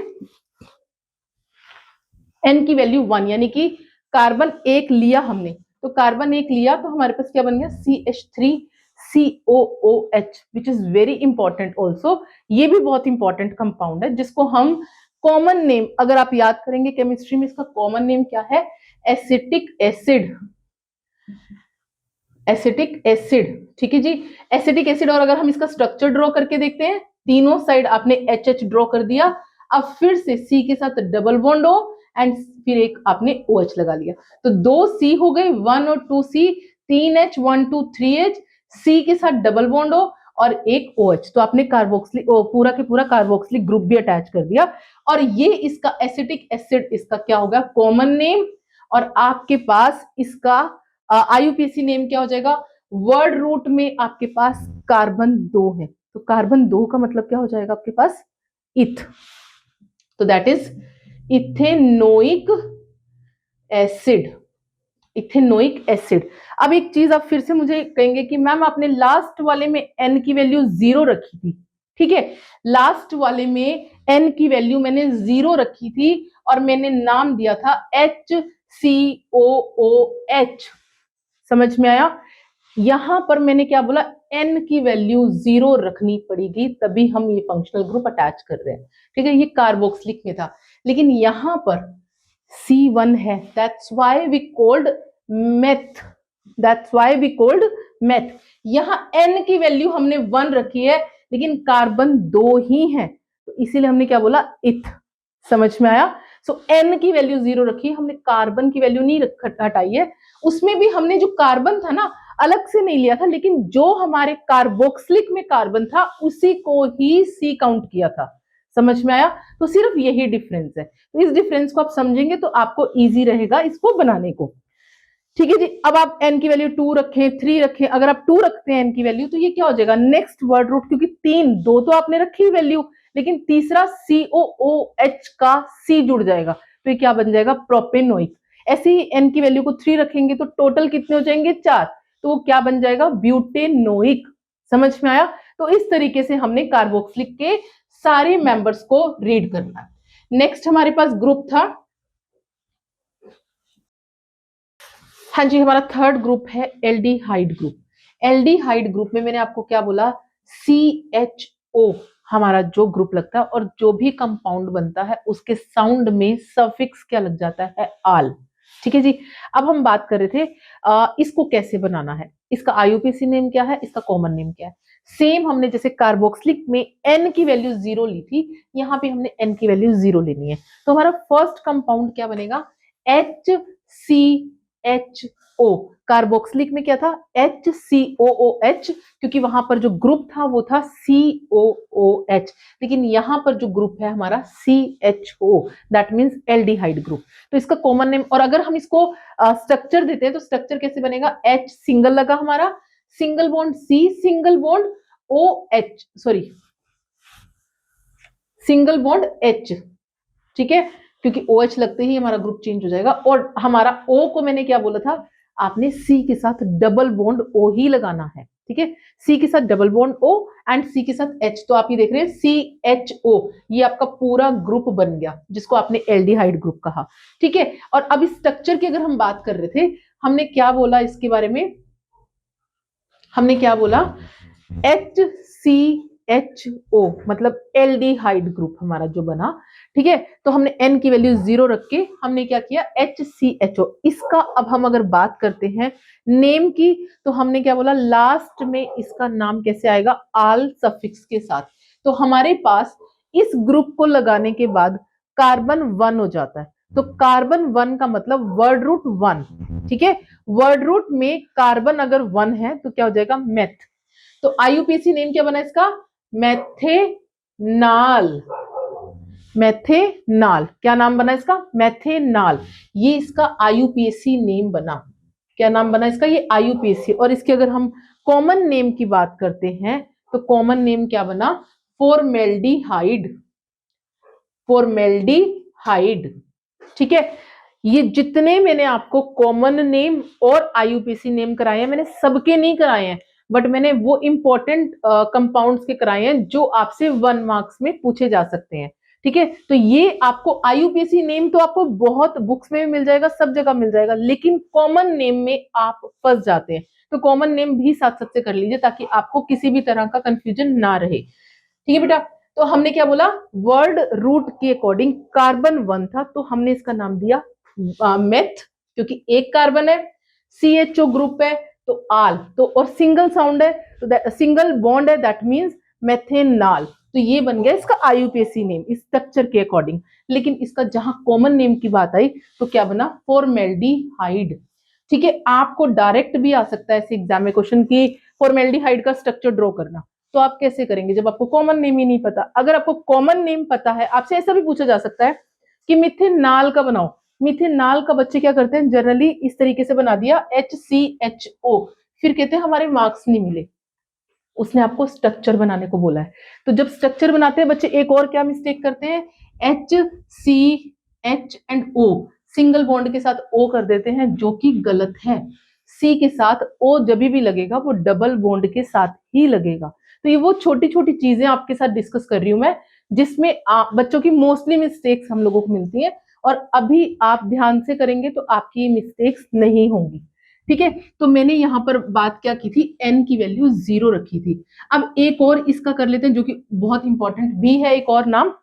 n की वैल्यू 1 यानी कि कार्बन एक लिया हमने, तो कार्बन एक लिया तो हमारे पास क्या बन गया, CH3COOH, which is very important also. ये भी बहुत इंपॉर्टेंट कंपाउंड है, जिसको हम कॉमन नेम, अगर आप याद करेंगे केमिस्ट्री में, इसका कॉमन नेम क्या है, एसिटिक एसिड। एसिटिक एसिड, ठीक है जी, एसिटिक एसिड। और अगर हम इसका स्ट्रक्चर ड्रॉ करके देखते हैं, तीनों साइड आपने HH ड्रॉ कर दिया, अब फिर से C के साथ डबल बॉन्ड O एंड फिर एक आपने OH लगा लिया, तो 2 C हो गए, 1 और 2 C, 3 H 1 2 3 H, C के साथ डबल बॉन्ड हो और एक OH, तो आपने कार्बोक्सिलिक पूरा के पूरा कार्बोक्सिलिक ग्रुप भी अटैच कर दिया। और ये इसका एसिटिक एसिड, इसका क्या होगा कॉमन नेम, और आपके पास इसका IUPAC नेम क्या हो जाएगा, वर्ड रूट में आपके पास कार्बन 2 है, तो कार्बन 2 का मतलब क्या हो जाएगा आपके पास इथ, तो that is ethanoic acid, ethanoic acid. अब एक चीज आप फिर से मुझे कहेंगे कि मैम आपने लास्ट वाले में N की वैल्यू 0 रखी थी, ठीक है, लास्ट वाले में N की वैल्यू मैंने 0 रखी थी और मैंने नाम दिया था HCOOH, समझ में आया। यहां पर मैंने क्या बोला, N की वैल्यू 0 रखनी पड़ेगी तभी हम ये फंक्शनल ग्रुप अटैच कर रहे हैं, ठीक है, ये कार्बोक्सिलिक में था, लेकिन यहां पर C1 है, that's why we called meth, that's why we called meth। यहां N की वैल्यू हमने 1 रखी है लेकिन कार्बन 2 ही है, तो इसीलिए हमने क्या बोला इथ, समझ में आया। सो N की वैल्यू 0 रखी है, हमने कार्बन की वैल्यू नहीं हटाई है, उसमें भी हमने जो कार्बन था ना अलग से नहीं लिया था, लेकिन जो हमारे कार्बोक्सिलिक में कार्बन था उसी को ही C काउंट किया था, समझ में आया। तो सिर्फ यही डिफरेंस है, तो इस डिफरेंस को आप समझेंगे तो आपको इजी रहेगा इसको बनाने को, ठीक है जी। अब आप N की वैल्यू 2 रखें 3 रखें, अगर आप 2 रखते हैं N की वैल्यू तो ये क्या हो जाएगा नेक्स्ट वर्ड रूट, क्योंकि 3 2 तो आपने रखी वैल्यू लेकिन तीसरा COOH का C जुड़ जाएगा, तो ये क्या बन जाएगा प्रोपेनोइक। ऐसे ही N की वैल्यू को 3 रखेंगे तो टोटल कितने हो जाएंगे 4, तो वो क्या बन जाएगा ब्यूटेनोइक, समझ में आया। तो इस तरीके से हमने कार्बोक्सिलिक के सारे मेंबर्स को रीड करना है। नेक्स्ट हमारे पास ग्रुप था, हाँ जी, हमारा थर्ड ग्रुप है एल्डिहाइड ग्रुप। एल्डिहाइड ग्रुप में मैंने आपको क्या बोला, CHO हमारा जो ग्रुप लगता है और जो भी कंपाउंड बनता है उसके साउंड में सफिक्स क्या लग जाता है आल, ठीक है जी। अब हम बात कर रहे थे इसको कैसे बनाना है, इसका IUPAC नेम क्या है, इसका कॉमन नेम क्या है। सेम हमने जैसे कार्बोक्सिलिक में N की वैल्यू 0 ली थी, यहाँ पे हमने N की वैल्यू 0 लेनी है, तो हमारा फर्स्ट कंपाउंड क्या बनेगा HCHO। कार्बोक्सिलिक में क्या था HCOOH, क्योंकि वहां पर जो ग्रुप था वो था COOH, लेकिन यहां पर जो ग्रुप है हमारा CHO, that means aldehyde group. तो इसका कॉमन नेम, और अगर हम इसको स्ट्रक्चर देते हैं तो स्ट्रक्चर कैसे बनेगा, H सिंगल लगा हमारा, single bond C, single bond OH, sorry single bond H, ठीक है, क्योंकि OH लगते ही हमारा ग्रुप चेंज हो जाएगा। और हमारा O को मैंने क्या बोला था, आपने C के साथ डबल बॉन्ड O ही लगाना है, ठीक है, C के साथ double bond O and C के साथ H, तो आप ये देख रहे हैं CHO, ये आपका पूरा ग्रुप बन गया जिसको आपने एल्डिहाइड ग्रुप कहा, ठीक है। और अब इस स्ट्रक्चर की अगर हम बात कर रहे थे, हमने क्या बोला इसके बारे में, हमने क्या बोला HCHO मतलब एल्डिहाइड ग्रुप हमारा जो बना, ठीक है। तो हमने N की वैल्यू 0 रख के हमने क्या किया HCHO। इसका अब हम अगर बात करते हैं नेम की, तो हमने क्या बोला लास्ट में इसका नाम कैसे आएगा आल सफिक्स के साथ। तो हमारे पास इस ग्रुप को लगाने के बाद कार्बन 1 हो जाता है, तो कार्बन 1 का मतलब वर्ड रूट 1, ठीक है, वर्ड रूट में कार्बन अगर 1 है तो क्या हो जाएगा मेथ। तो IUPAC नेम क्या बना इसका मेथेनाल, मेथेनाल क्या नाम बना इसका मेथेनाल, ये इसका IUPAC नेम बना। क्या नाम बना इसका, ये IUPAC। और इसके अगर हम कॉमन नेम की बात करते हैं तो कॉमन नेम क्या बना फॉर्मेल्डिहाइड, फॉर्मेल्डिहाइड, ठीक है। ये जितने मैंने आपको कॉमन नेम और IUPAC नेम कराए हैं, मैंने सबके नहीं कराए हैं, बट मैंने वो इंपॉर्टेंट कंपाउंड्स के कराए हैं जो आपसे 1 मार्क्स में पूछे जा सकते हैं, ठीक है। तो ये आपको IUPAC नेम तो आपको बहुत बुक्स में भी मिल जाएगा, सब जगह मिल जाएगा, लेकिन कॉमन नेम में आप फंस जाते हैं, तो कॉमन नेम भी साथ साथ से कर लीजिए ताकि आपको किसी भी तरह का कंफ्यूजन ना रहे, ठीक है बेटा। तो हमने क्या बोला वर्ड रूट के अकॉर्डिंग कार्बन 1 था तो हमने इसका नाम दिया मेथ, क्योंकि एक कार्बन है, CHO ग्रुप है तो आल, तो और सिंगल साउंड है तो सिंगल बॉन्ड है, दैट मींस मेथेनाल, तो ये बन गया इसका IUPAC नेम इस स्ट्रक्चर के अकॉर्डिंग। लेकिन इसका जहां कॉमन नेम की बात आई तो क्या बना फॉर्मेल्डिहाइड, ठीक है, आपको डायरेक्ट भी आ सकता है ऐसे एग्जाम में क्वेश्चन की फॉर्मेल्डिहाइड का स्ट्रक्चर ड्रॉ करना, तो आप कैसे करेंगे जब आपको कॉमन नेम ही नहीं पता। अगर आपको कॉमन नेम पता है, आपसे ऐसा भी पूछा जा सकता है कि मिथेनॉल का बनाओ। मिथेनॉल का बच्चे क्या करते हैं, जनरली इस तरीके से बना दिया HCHO, फिर कहते हैं हमारे मार्क्स नहीं मिले। उसने आपको स्ट्रक्चर बनाने को बोला है। तो जब स्ट्रक्चर बनाते हैं बच्चे एक और क्या मिस्टेक करते हैं, HCH and O, single bond के साथ O कर देते हैं, जो कि गलत है। C के साथ O जब भी लगेगा वो डबल बॉन्ड के साथ ही लगेगा। तो ये वो छोटी छोटी चीजें आपके साथ डिस्कस कर रही हूं मैं, जिसमें बच्चों की मोस्टली मिस्टेक्स हम लोगों को मिलती है, और अभी आप ध्यान से करेंगे तो आपकी मिस्टेक्स नहीं होंगी। ठीक है, तो मैंने यहां पर बात क्या की थी, n की वैल्यू 0 रखी थी। अब एक और इसका कर लेते हैं जो कि बहुत इंपॉर्टेंट भी है, एक और नाम।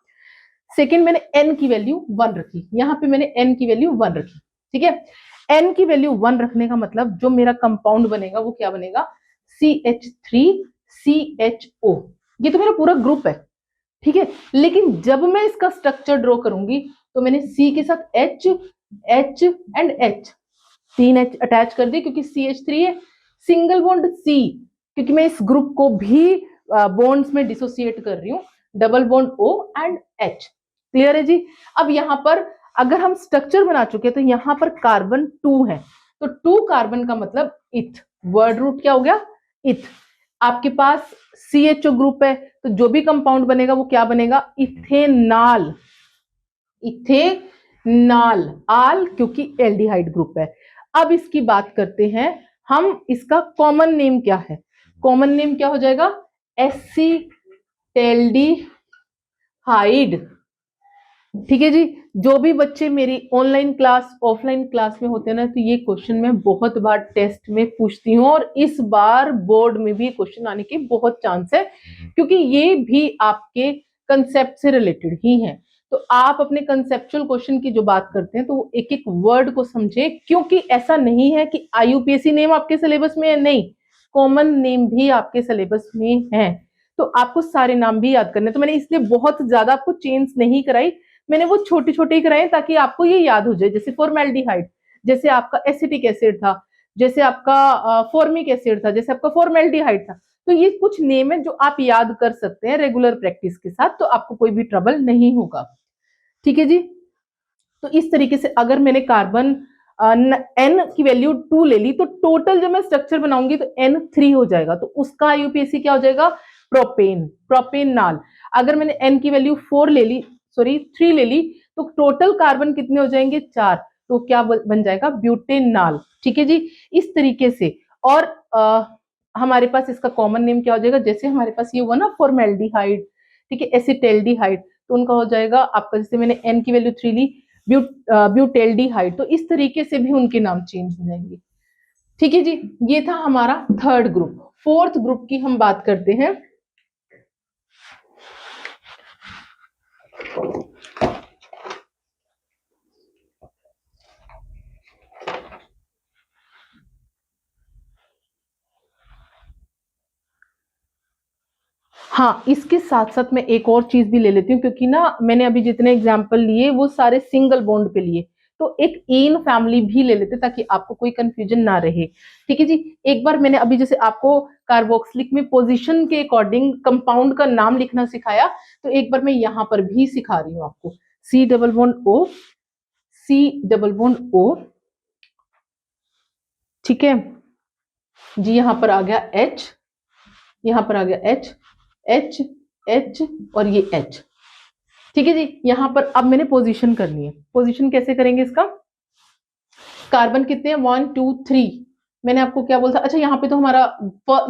सेकेंड, मैंने n की वैल्यू 1 रखी, यहां पे मैंने n की वैल्यू 1 रखी। ठीक है, n की वैल्यू 1 रखने का मतलब जो मेरा कंपाउंड बनेगा वो क्या बनेगा, CH3CHO। ये तो मेरा पूरा ग्रुप है। ठीक है, लेकिन जब मैं इसका स्ट्रक्चर ड्रॉ करूंगी तो मैंने C के साथ H, H and H, 3 H attach कर दी क्योंकि CH3 है। सिंगल बॉन्ड C, क्योंकि मैं इस ग्रुप को भी बॉन्ड्स में डिसोसिएट कर रही हूँ, double bond O and H। Clear है जी। अब यहां पर अगर हम स्ट्रक्चर बना चुके हैं तो यहां पर कार्बन 2 है, तो 2 कार्बन का मतलब इथ, वर्ड रूट क्या हो गया, इथ। आपके पास CHO ग्रुप है तो जो भी कंपाउंड बनेगा वो क्या बनेगा, इथेनॉल। इथेनॉल, आल क्योंकि एल्डिहाइड ग्रुप है। अब इसकी बात करते हैं हम, इसका कॉमन नेम क्या है, कॉमन नेम क्या हो जाएगा, एसिटेल्डिहाइड। ठीक है जी। जो भी बच्चे मेरी ऑनलाइन क्लास ऑफलाइन क्लास में होते हैं ना, तो ये क्वेश्चन मैं बहुत बार टेस्ट में पूछती हूँ, और इस बार बोर्ड में भी क्वेश्चन आने के बहुत चांस है, क्योंकि ये भी आपके कंसेप्ट से रिलेटेड ही है। तो आप अपने कंसेप्चुअल क्वेश्चन की जो बात करते हैं तो वो एक एक वर्ड को समझे, क्योंकि ऐसा नहीं है कि IUPAC नेम आपके सिलेबस में है, नहीं, कॉमन नेम भी आपके सिलेबस में है, तो आपको सारे नाम भी याद करने। तो मैंने इसलिए बहुत ज्यादा आपको चेंज नहीं कराई, मैंने वो छोटे छोटे ही कराए ताकि आपको ये याद हो जाए। जैसे फॉर्मेल्डिहाइड, जैसे आपका एसिटिक एसिड था, जैसे आपका फॉर्मिक एसिड था, जैसे आपका फॉर्मेल्डिहाइड था। तो ये कुछ नेम है जो आप याद कर सकते हैं रेगुलर प्रैक्टिस के साथ, तो आपको कोई भी ट्रबल नहीं होगा। ठीक है जी। तो इस तरीके से अगर मैंने कार्बन n की वैल्यू 2 ले ली, तो टोटल जब मैं स्ट्रक्चर बनाऊंगी तो n 3 हो जाएगा, तो उसका IUPAC क्या हो जाएगा, प्रोपेन, प्रोपेनॉल। अगर मैंने n की वैल्यू 4 ले ली, सॉरी 3 ले ली, तो टोटल कार्बन कितने हो जाएंगे, 4, तो क्या बन जाएगा, ब्यूटेनॉल। ठीक है जी। इस तरीके से, और हमारे पास इसका कॉमन नेम क्या हो जाएगा, जैसे हमारे पास ये हुआ ना फॉर्मेल्डिहाइड, ठीक है, एसिटेल्डिहाइड, तो उनका हो जाएगा आपका, जैसे मैंने n की वैल्यू 3 ली, ब्यूटेल्डिहाइड, तो इस तरीके से भी उनके नाम चेंज हो जाएंगे। ठीक है जी। ये था हमारा थर्ड ग्रुप। फोर्थ ग्रुप की हम बात करते हैं। हाँ, इसके साथ साथ मैं एक और चीज भी ले लेती हूँ, क्योंकि ना मैंने अभी जितने एग्जाम्पल लिए वो सारे सिंगल बॉन्ड पे लिए, तो एक एन फैमिली भी ले लेते ताकि आपको कोई कंफ्यूजन ना रहे। ठीक है जी। एक बार मैंने अभी जैसे आपको कार्बोक्सिलिक में पोजीशन के अकॉर्डिंग कंपाउंड का नाम लिखना सिखाया, तो एक बार मैं यहाँ पर भी सिखा रही हूँ आपको, C double bond O, C double bond O। ठीक है जी। यहाँ पर आ गया H, यहाँ पर आ गया H, H, H और ये H। ठीक है जी। यहाँ पर अब मैंने पोजीशन करनी है। पोजीशन कैसे करेंगे इसका, कार्बन कितने हैं, 1 2 3, मैंने आपको क्या बोला था, अच्छा यहाँ पे तो हमारा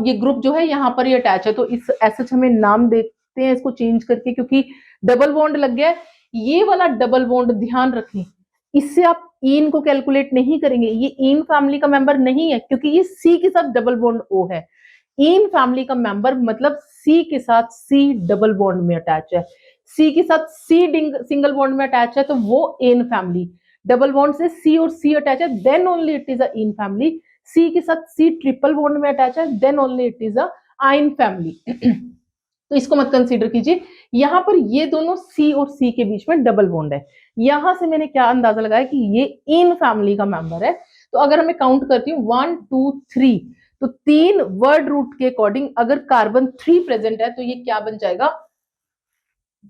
ये ग्रुप जो है यहाँ पर ये अटैच है, तो इस एसएच हमें नाम देते हैं इसको चेंज करके, क्योंकि डबल बॉन्ड लग गया है। ये वाला डबल बॉन्ड ध्यान रखें, इससे आप इन को कैलकुलेट नहीं करेंगे, ये इन फैमिली का मेंबर नहीं है, क्योंकि ये सी के साथ डबल बॉन्ड ओ है। इन फैमिली का मेंबर मतलब सी के साथ सी डबल बॉन्ड में अटैच है, सी के साथ सी सिंगल बॉन्ड में अटैच है, तो वो एन फैमिली। डबल बॉन्ड से सी और सी अटैच है, then only it is a ene family. C के साथ सी ट्रिपल बॉन्ड में अटैच है, then only it is a yne family. तो इसको मत कंसीडर कीजिए। यहां पर ये दोनों सी और सी के बीच में डबल बॉन्ड है, यहां से मैंने क्या अंदाजा लगाया कि ये इन फैमिली का मेंबर है, तो अगर मैं काउंट करती हूँ 1 2 3, तो 3 वर्ड रूट के अकॉर्डिंग अगर कार्बन 3 प्रेजेंट है तो ये क्या बन जाएगा,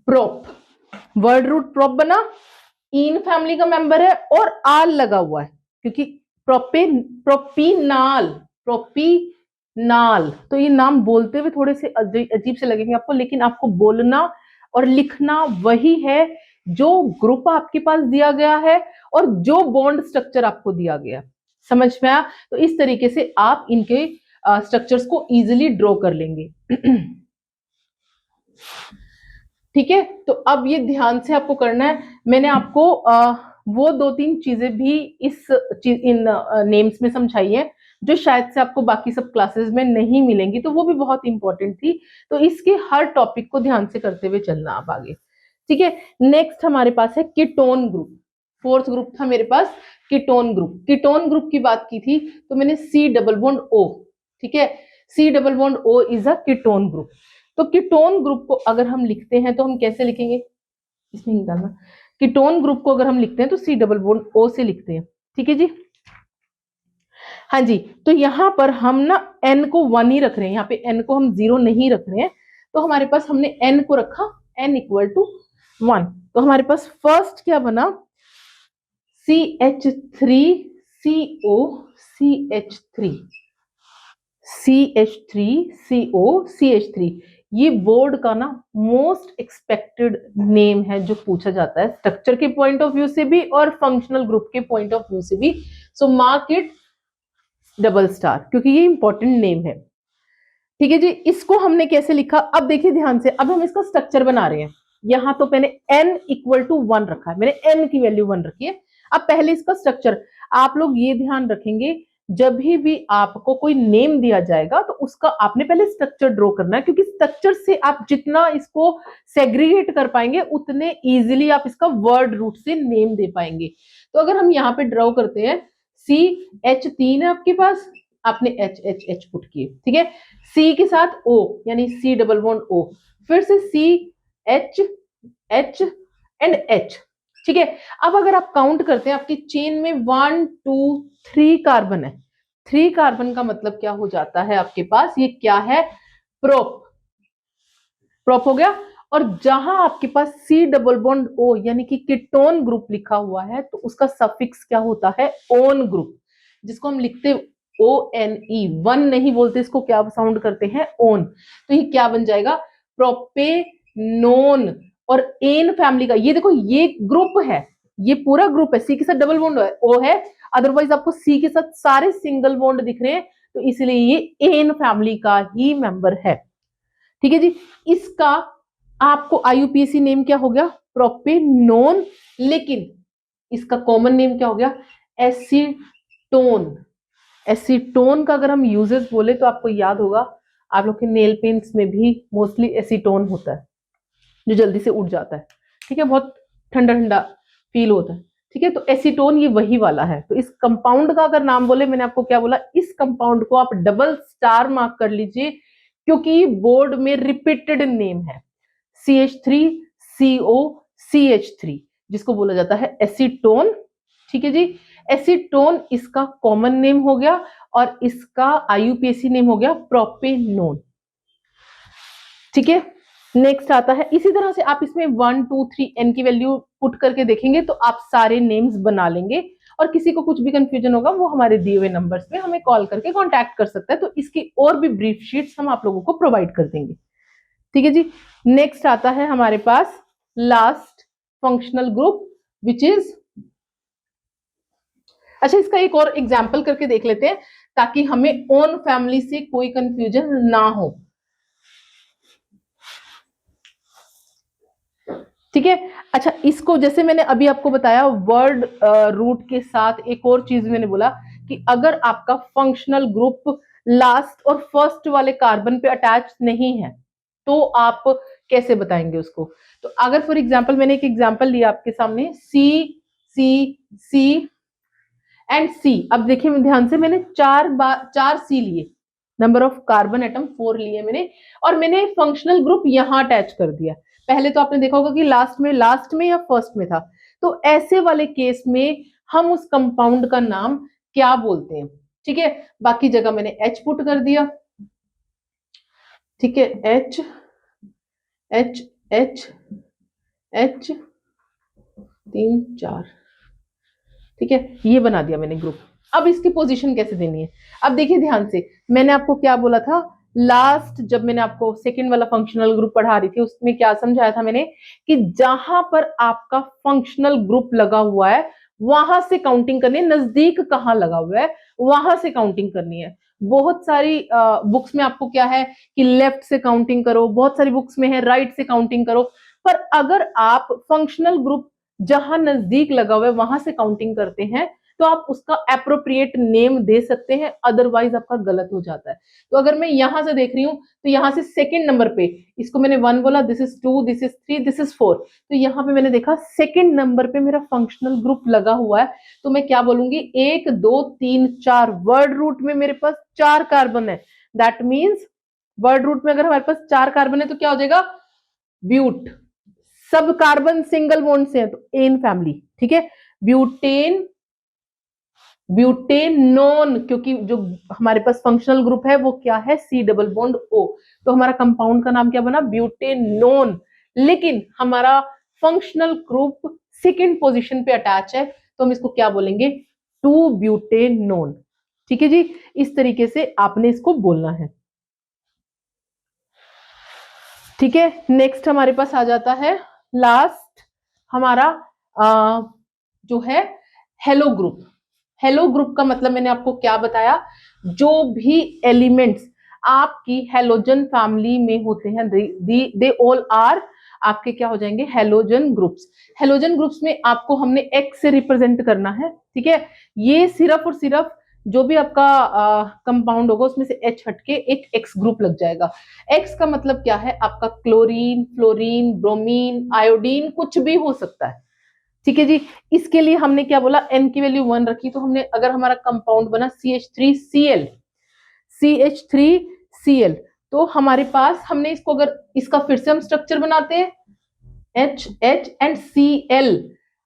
प्रोप। वर्ड रूट प्रोप बना, इन फैमिली का मेंबर है और आल लगा हुआ है, क्योंकि प्रोपीनाल, प्रोपीनाल, तो ये नाम बोलते हुए थोड़े से अजीब से लगेंगे आपको, लेकिन आपको बोलना और लिखना वही है जो ग्रुप आपके पास दिया गया है और जो बॉन्ड स्ट्रक्चर आपको दिया गया। समझ में आया? तो इस तरीके से आप इनके स्ट्रक्चर्स को इजीली ड्रॉ कर लेंगे। ठीक है, तो अब ये ध्यान से आपको करना है। मैंने आपको वो 2-3 चीजें भी इन नेम्स में समझाई है जो शायद से आपको बाकी सब क्लासेस में नहीं मिलेंगी, तो वो भी बहुत इंपॉर्टेंट थी। तो इसके हर टॉपिक को ध्यान से करते हुए चलना आप आगे। ठीक है, नेक्स्ट हमारे पास है कीटोन ग्रुप। फोर्थ ग्रुप था मेरे पास कीटोन ग्रुप। कीटोन ग्रुप की बात की थी तो मैंने C डबल बॉन्ड O, ठीक है, C double bond O is a ketone group. तो कीटोन ग्रुप को अगर हम लिखते हैं तो हम कैसे लिखेंगे, इसमें नहीं डालना। कीटोन ग्रुप को अगर हम लिखते हैं तो C डबल बॉन्ड O से लिखते हैं। ठीक है जी, हाँ जी। तो यहां पर हम ना N को 1 ही रख रहे हैं, यहाँ पे N को हम 0 नहीं रख रहे हैं। तो हमारे पास हमने N को रखा N इक्वल टू 1। तो हमारे पास फर्स्ट क्या बना, CH3CO CH3 CH3CO CH3। ये बोर्ड का ना मोस्ट एक्सपेक्टेड नेम है जो पूछा जाता है स्ट्रक्चर के पॉइंट ऑफ व्यू से भी और फंक्शनल ग्रुप के पॉइंट ऑफ व्यू से भी। सो मार्क इट डबल स्टार, क्योंकि ये इंपॉर्टेंट नेम है। ठीक है जी, इसको हमने कैसे लिखा, अब देखिए ध्यान से। अब हम इसका स्ट्रक्चर बना रहे हैं। यहां तो मैंने n इक्वल टू 1 रखा है, मैंने n की वैल्यू 1 रखी है। अब पहले इसका स्ट्रक्चर आप लोग ये ध्यान रखेंगे, जब भी आपको कोई नेम दिया जाएगा तो उसका आपने पहले स्ट्रक्चर ड्रॉ करना है, क्योंकि स्ट्रक्चर से आप जितना इसको सेग्रीगेट कर पाएंगे उतने इजीली आप इसका वर्ड रूट से नेम दे पाएंगे। तो अगर हम यहाँ पे ड्रॉ करते हैं, CH3 है आपके पास, आपने H पुट किए, ठीक है, C के साथ O यानी C डबल बॉन्ड O, फिर से CH H एंड H। ठीक है, अब अगर आप काउंट करते हैं आपकी चेन में 1 2 3 कार्बन है। 3 कार्बन का मतलब क्या हो जाता है आपके पास, ये क्या है, प्रोप। प्रोप हो गया। और जहां आपके पास C डबल बॉन्ड O यानी कि कीटोन ग्रुप लिखा हुआ है तो उसका सफिक्स क्या होता है, ओन ग्रुप, जिसको हम लिखते ONE, वन नहीं बोलते इसको, क्या साउंड करते हैं, ओन। तो ये क्या बन जाएगा, प्रोपेनोन। और एन फैमिली का ये देखो, ये ग्रुप है, ये पूरा ग्रुप है, सी के साथ डबल बॉन्ड ओ है, अदरवाइज आपको सी के साथ सारे सिंगल बॉन्ड दिख रहे हैं, तो इसलिए ये एन फैमिली का ही मेंबर है। ठीक है जी, इसका आपको IUPAC नेम क्या हो गया, प्रोपेनोन, लेकिन इसका कॉमन नेम क्या हो गया, एसीटोन। एसीटोन का अगर हम यूजेस बोले तो आपको याद होगा, आप लोग के नेल पेंट्स में भी मोस्टली एसीटोन होता है जो जल्दी से उड़ जाता है। ठीक है, बहुत ठंडा ठंडा फील होता है। ठीक है, तो एसीटोन ये वही वाला है। तो इस कंपाउंड का अगर नाम बोले, मैंने आपको क्या बोला, इस कंपाउंड को आप डबल स्टार मार्क कर लीजिए, क्योंकि बोर्ड में रिपीटेड नेम है CH3CO CH3, जिसको बोला जाता है एसीटोन। ठीक है जी, एसीटोन इसका कॉमन नेम हो गया और इसका IUPAC नेम हो गया प्रोपेनोन। ठीक है, नेक्स्ट आता है, इसी तरह से आप इसमें 1 2 3 N की वैल्यू पुट करके देखेंगे तो आप सारे नेम्स बना लेंगे। और किसी को कुछ भी कंफ्यूजन होगा वो हमारे दिए हुए नंबर्स पे हमें कॉल करके कांटेक्ट कर सकता है, तो इसकी और भी ब्रीफ शीट्स हम आप लोगों को प्रोवाइड कर देंगे। ठीक है जी, नेक्स्ट आता है हमारे पास last functional group which is, अच्छा इसका एक और एग्जाम्पल करके देख लेते हैं ताकि हमें ओन फैमिली से कोई कंफ्यूजन ना हो। ठीक है, अच्छा इसको जैसे मैंने अभी आपको बताया वर्ड रूट के साथ एक और चीज मैंने बोला कि अगर आपका फंक्शनल ग्रुप लास्ट और फर्स्ट वाले कार्बन पे अटैच नहीं है तो आप कैसे बताएंगे उसको। तो अगर फॉर एग्जांपल मैंने एक एग्जांपल लिया आपके सामने, C एंड C। अब देखिए ध्यान से, मैंने 4 C लिए, नंबर ऑफ कार्बन एटम 4 लिए मैंने, और मैंने फंक्शनल ग्रुप यहां अटैच कर दिया। पहले तो आपने देखा होगा कि लास्ट में या फर्स्ट में था। तो ऐसे वाले केस में हम उस कंपाउंड का नाम क्या बोलते हैं। ठीक है, बाकी जगह मैंने H पुट कर दिया। ठीक है, H H H H 3 4। ठीक है, ये बना दिया मैंने ग्रुप। अब इसकी पोजीशन कैसे देनी है, अब देखिए ध्यान से, मैंने आपको क्या बोला था लास्ट, जब मैंने आपको सेकंड वाला फंक्शनल ग्रुप पढ़ा रही थी उसमें क्या समझाया था मैंने कि जहां पर आपका फंक्शनल ग्रुप लगा हुआ है वहां से काउंटिंग करनी है, नजदीक कहाँ लगा हुआ है वहां से काउंटिंग करनी है। बहुत सारी बुक्स में आपको क्या है कि लेफ्ट से काउंटिंग करो, बहुत सारी बुक्स में है राइट से काउंटिंग करो, पर अगर आप फंक्शनल ग्रुप जहां नजदीक लगा हुआ है वहां से काउंटिंग करते हैं तो आप उसका एप्रोप्रिएट नेम दे सकते हैं, अदरवाइज आपका गलत हो जाता है। तो अगर मैं यहां से देख रही हूं तो यहां से सेकंड नंबर पे इसको मैंने 1 बोला, this is 2, this is 3, this is 4, तो यहां पे मैंने देखा सेकंड नंबर पे मेरा फंक्शनल ग्रुप लगा हुआ है, तो मैं क्या बोलूंगी 1 2 3 4, वर्ड रूट में मेरे पास 4 कार्बन है, दैट मीन्स वर्ड रूट में अगर हमारे पास 4 कार्बन है तो क्या हो जाएगा ब्यूट। सब कार्बन सिंगल बॉन्ड से है तो एन फैमिली। ठीक है, ब्यूटेन ब्यूटेनोन, क्योंकि जो हमारे पास फंक्शनल ग्रुप है वो क्या है सी डबल बॉन्ड ओ, तो हमारा कंपाउंड का नाम क्या बना ब्यूटेनोन। लेकिन हमारा फंक्शनल ग्रुप सेकेंड पोजीशन पे अटैच है तो हम इसको क्या बोलेंगे 2 ब्यूटेनोन। ठीक है जी, इस तरीके से आपने इसको बोलना है। ठीक है, नेक्स्ट हमारे पास आ जाता है लास्ट हमारा जो है हेलो ग्रुप। हेलो ग्रुप का मतलब मैंने आपको क्या बताया, जो भी एलिमेंट्स आपकी हेलोजन फैमिली में होते हैं दे ऑल आर आपके क्या हो जाएंगे हेलोजन ग्रुप्स। हेलोजन ग्रुप्स में आपको हमने एक्स से रिप्रेजेंट करना है। ठीक है, ये सिर्फ और सिर्फ जो भी आपका कंपाउंड होगा उसमें से H हटके एक एक्स ग्रुप लग जाएगा। एक्स का मतलब क्या है आपका क्लोरीन, फ्लोरीन, ब्रोमीन, आयोडीन, कुछ भी हो सकता है। ठीक है जी, इसके लिए हमने क्या बोला एन की वैल्यू 1 रखी, तो हमने अगर हमारा कंपाउंड बना CH3Cl, CH3Cl, तो हमारे पास हमने इसको अगर इसका फिर से हम स्ट्रक्चर बनाते हैं H एंड Cl।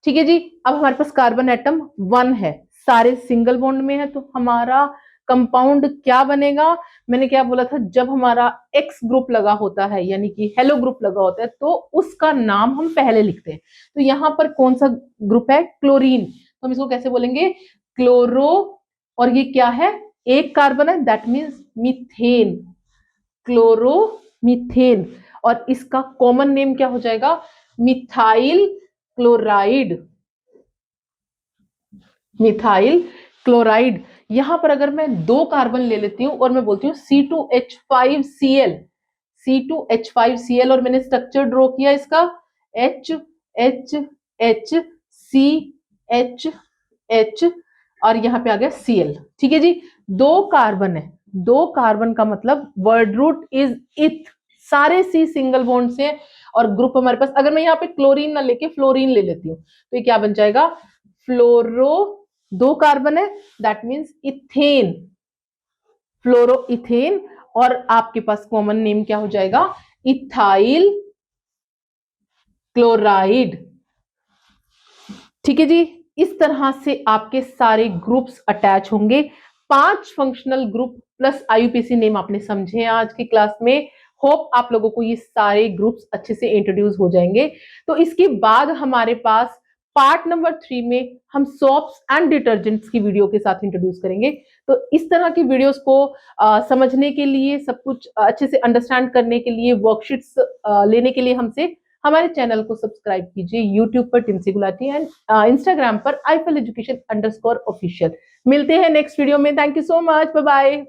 ठीक है जी, अब हमारे पास कार्बन एटम 1 है, सारे सिंगल बॉन्ड में है, तो हमारा कंपाउंड क्या बनेगा, मैंने क्या बोला था जब हमारा एक्स ग्रुप लगा होता है यानी कि हेलो ग्रुप लगा होता है तो उसका नाम हम पहले लिखते हैं। तो यहां पर कौन सा ग्रुप है क्लोरीन, तो हम इसको कैसे बोलेंगे क्लोरो, और ये क्या है एक कार्बन है that means methane, chloro methane, और इसका कॉमन नेम क्या हो जाएगा मिथाइल क्लोराइड, मिथाइल क्लोराइड। यहां पर अगर मैं 2 कार्बन ले लेती हूं और मैं बोलती हूँ C2H5Cl, C2H5Cl, और मैंने स्ट्रक्चर ड्रॉ किया इसका HHHCH और यहाँ पे आ गया Cl। ठीक है जी, 2 कार्बन है, 2 कार्बन का मतलब वर्ड रूट इज इथ, सारे सी सिंगल बॉन्ड से, और ग्रुप हमारे पास अगर मैं यहाँ पे क्लोरीन ना लेके फ्लोरीन ले लेती हूँ तो ये क्या बन जाएगा फ्लोरो, 2 कार्बन है that means ethane, fluoro ethane, और आपके पास कॉमन नेम क्या हो जाएगा इथाइल क्लोराइड। ठीक है जी, इस तरह से आपके सारे ग्रुप्स अटैच होंगे। 5 functional group plus IUPAC name आपने समझे आज की क्लास में। होप आप लोगों को ये सारे ग्रुप्स अच्छे से इंट्रोड्यूस हो जाएंगे। तो इसके बाद हमारे पास पार्ट नंबर 3 में हम सोप्स एंड डिटर्जेंट्स की वीडियो के साथ इंट्रोड्यूस करेंगे। तो इस तरह की वीडियोस को समझने के लिए, सब कुछ अच्छे से अंडरस्टैंड करने के लिए, वर्कशीट्स लेने के लिए हमसे हमारे चैनल को सब्सक्राइब कीजिए यूट्यूब पर टिम्सी गुलाटी एंड इंस्टाग्राम पर iFL Education _official। मिलते हैं नेक्स्ट वीडियो में। Thank you so much, bye bye.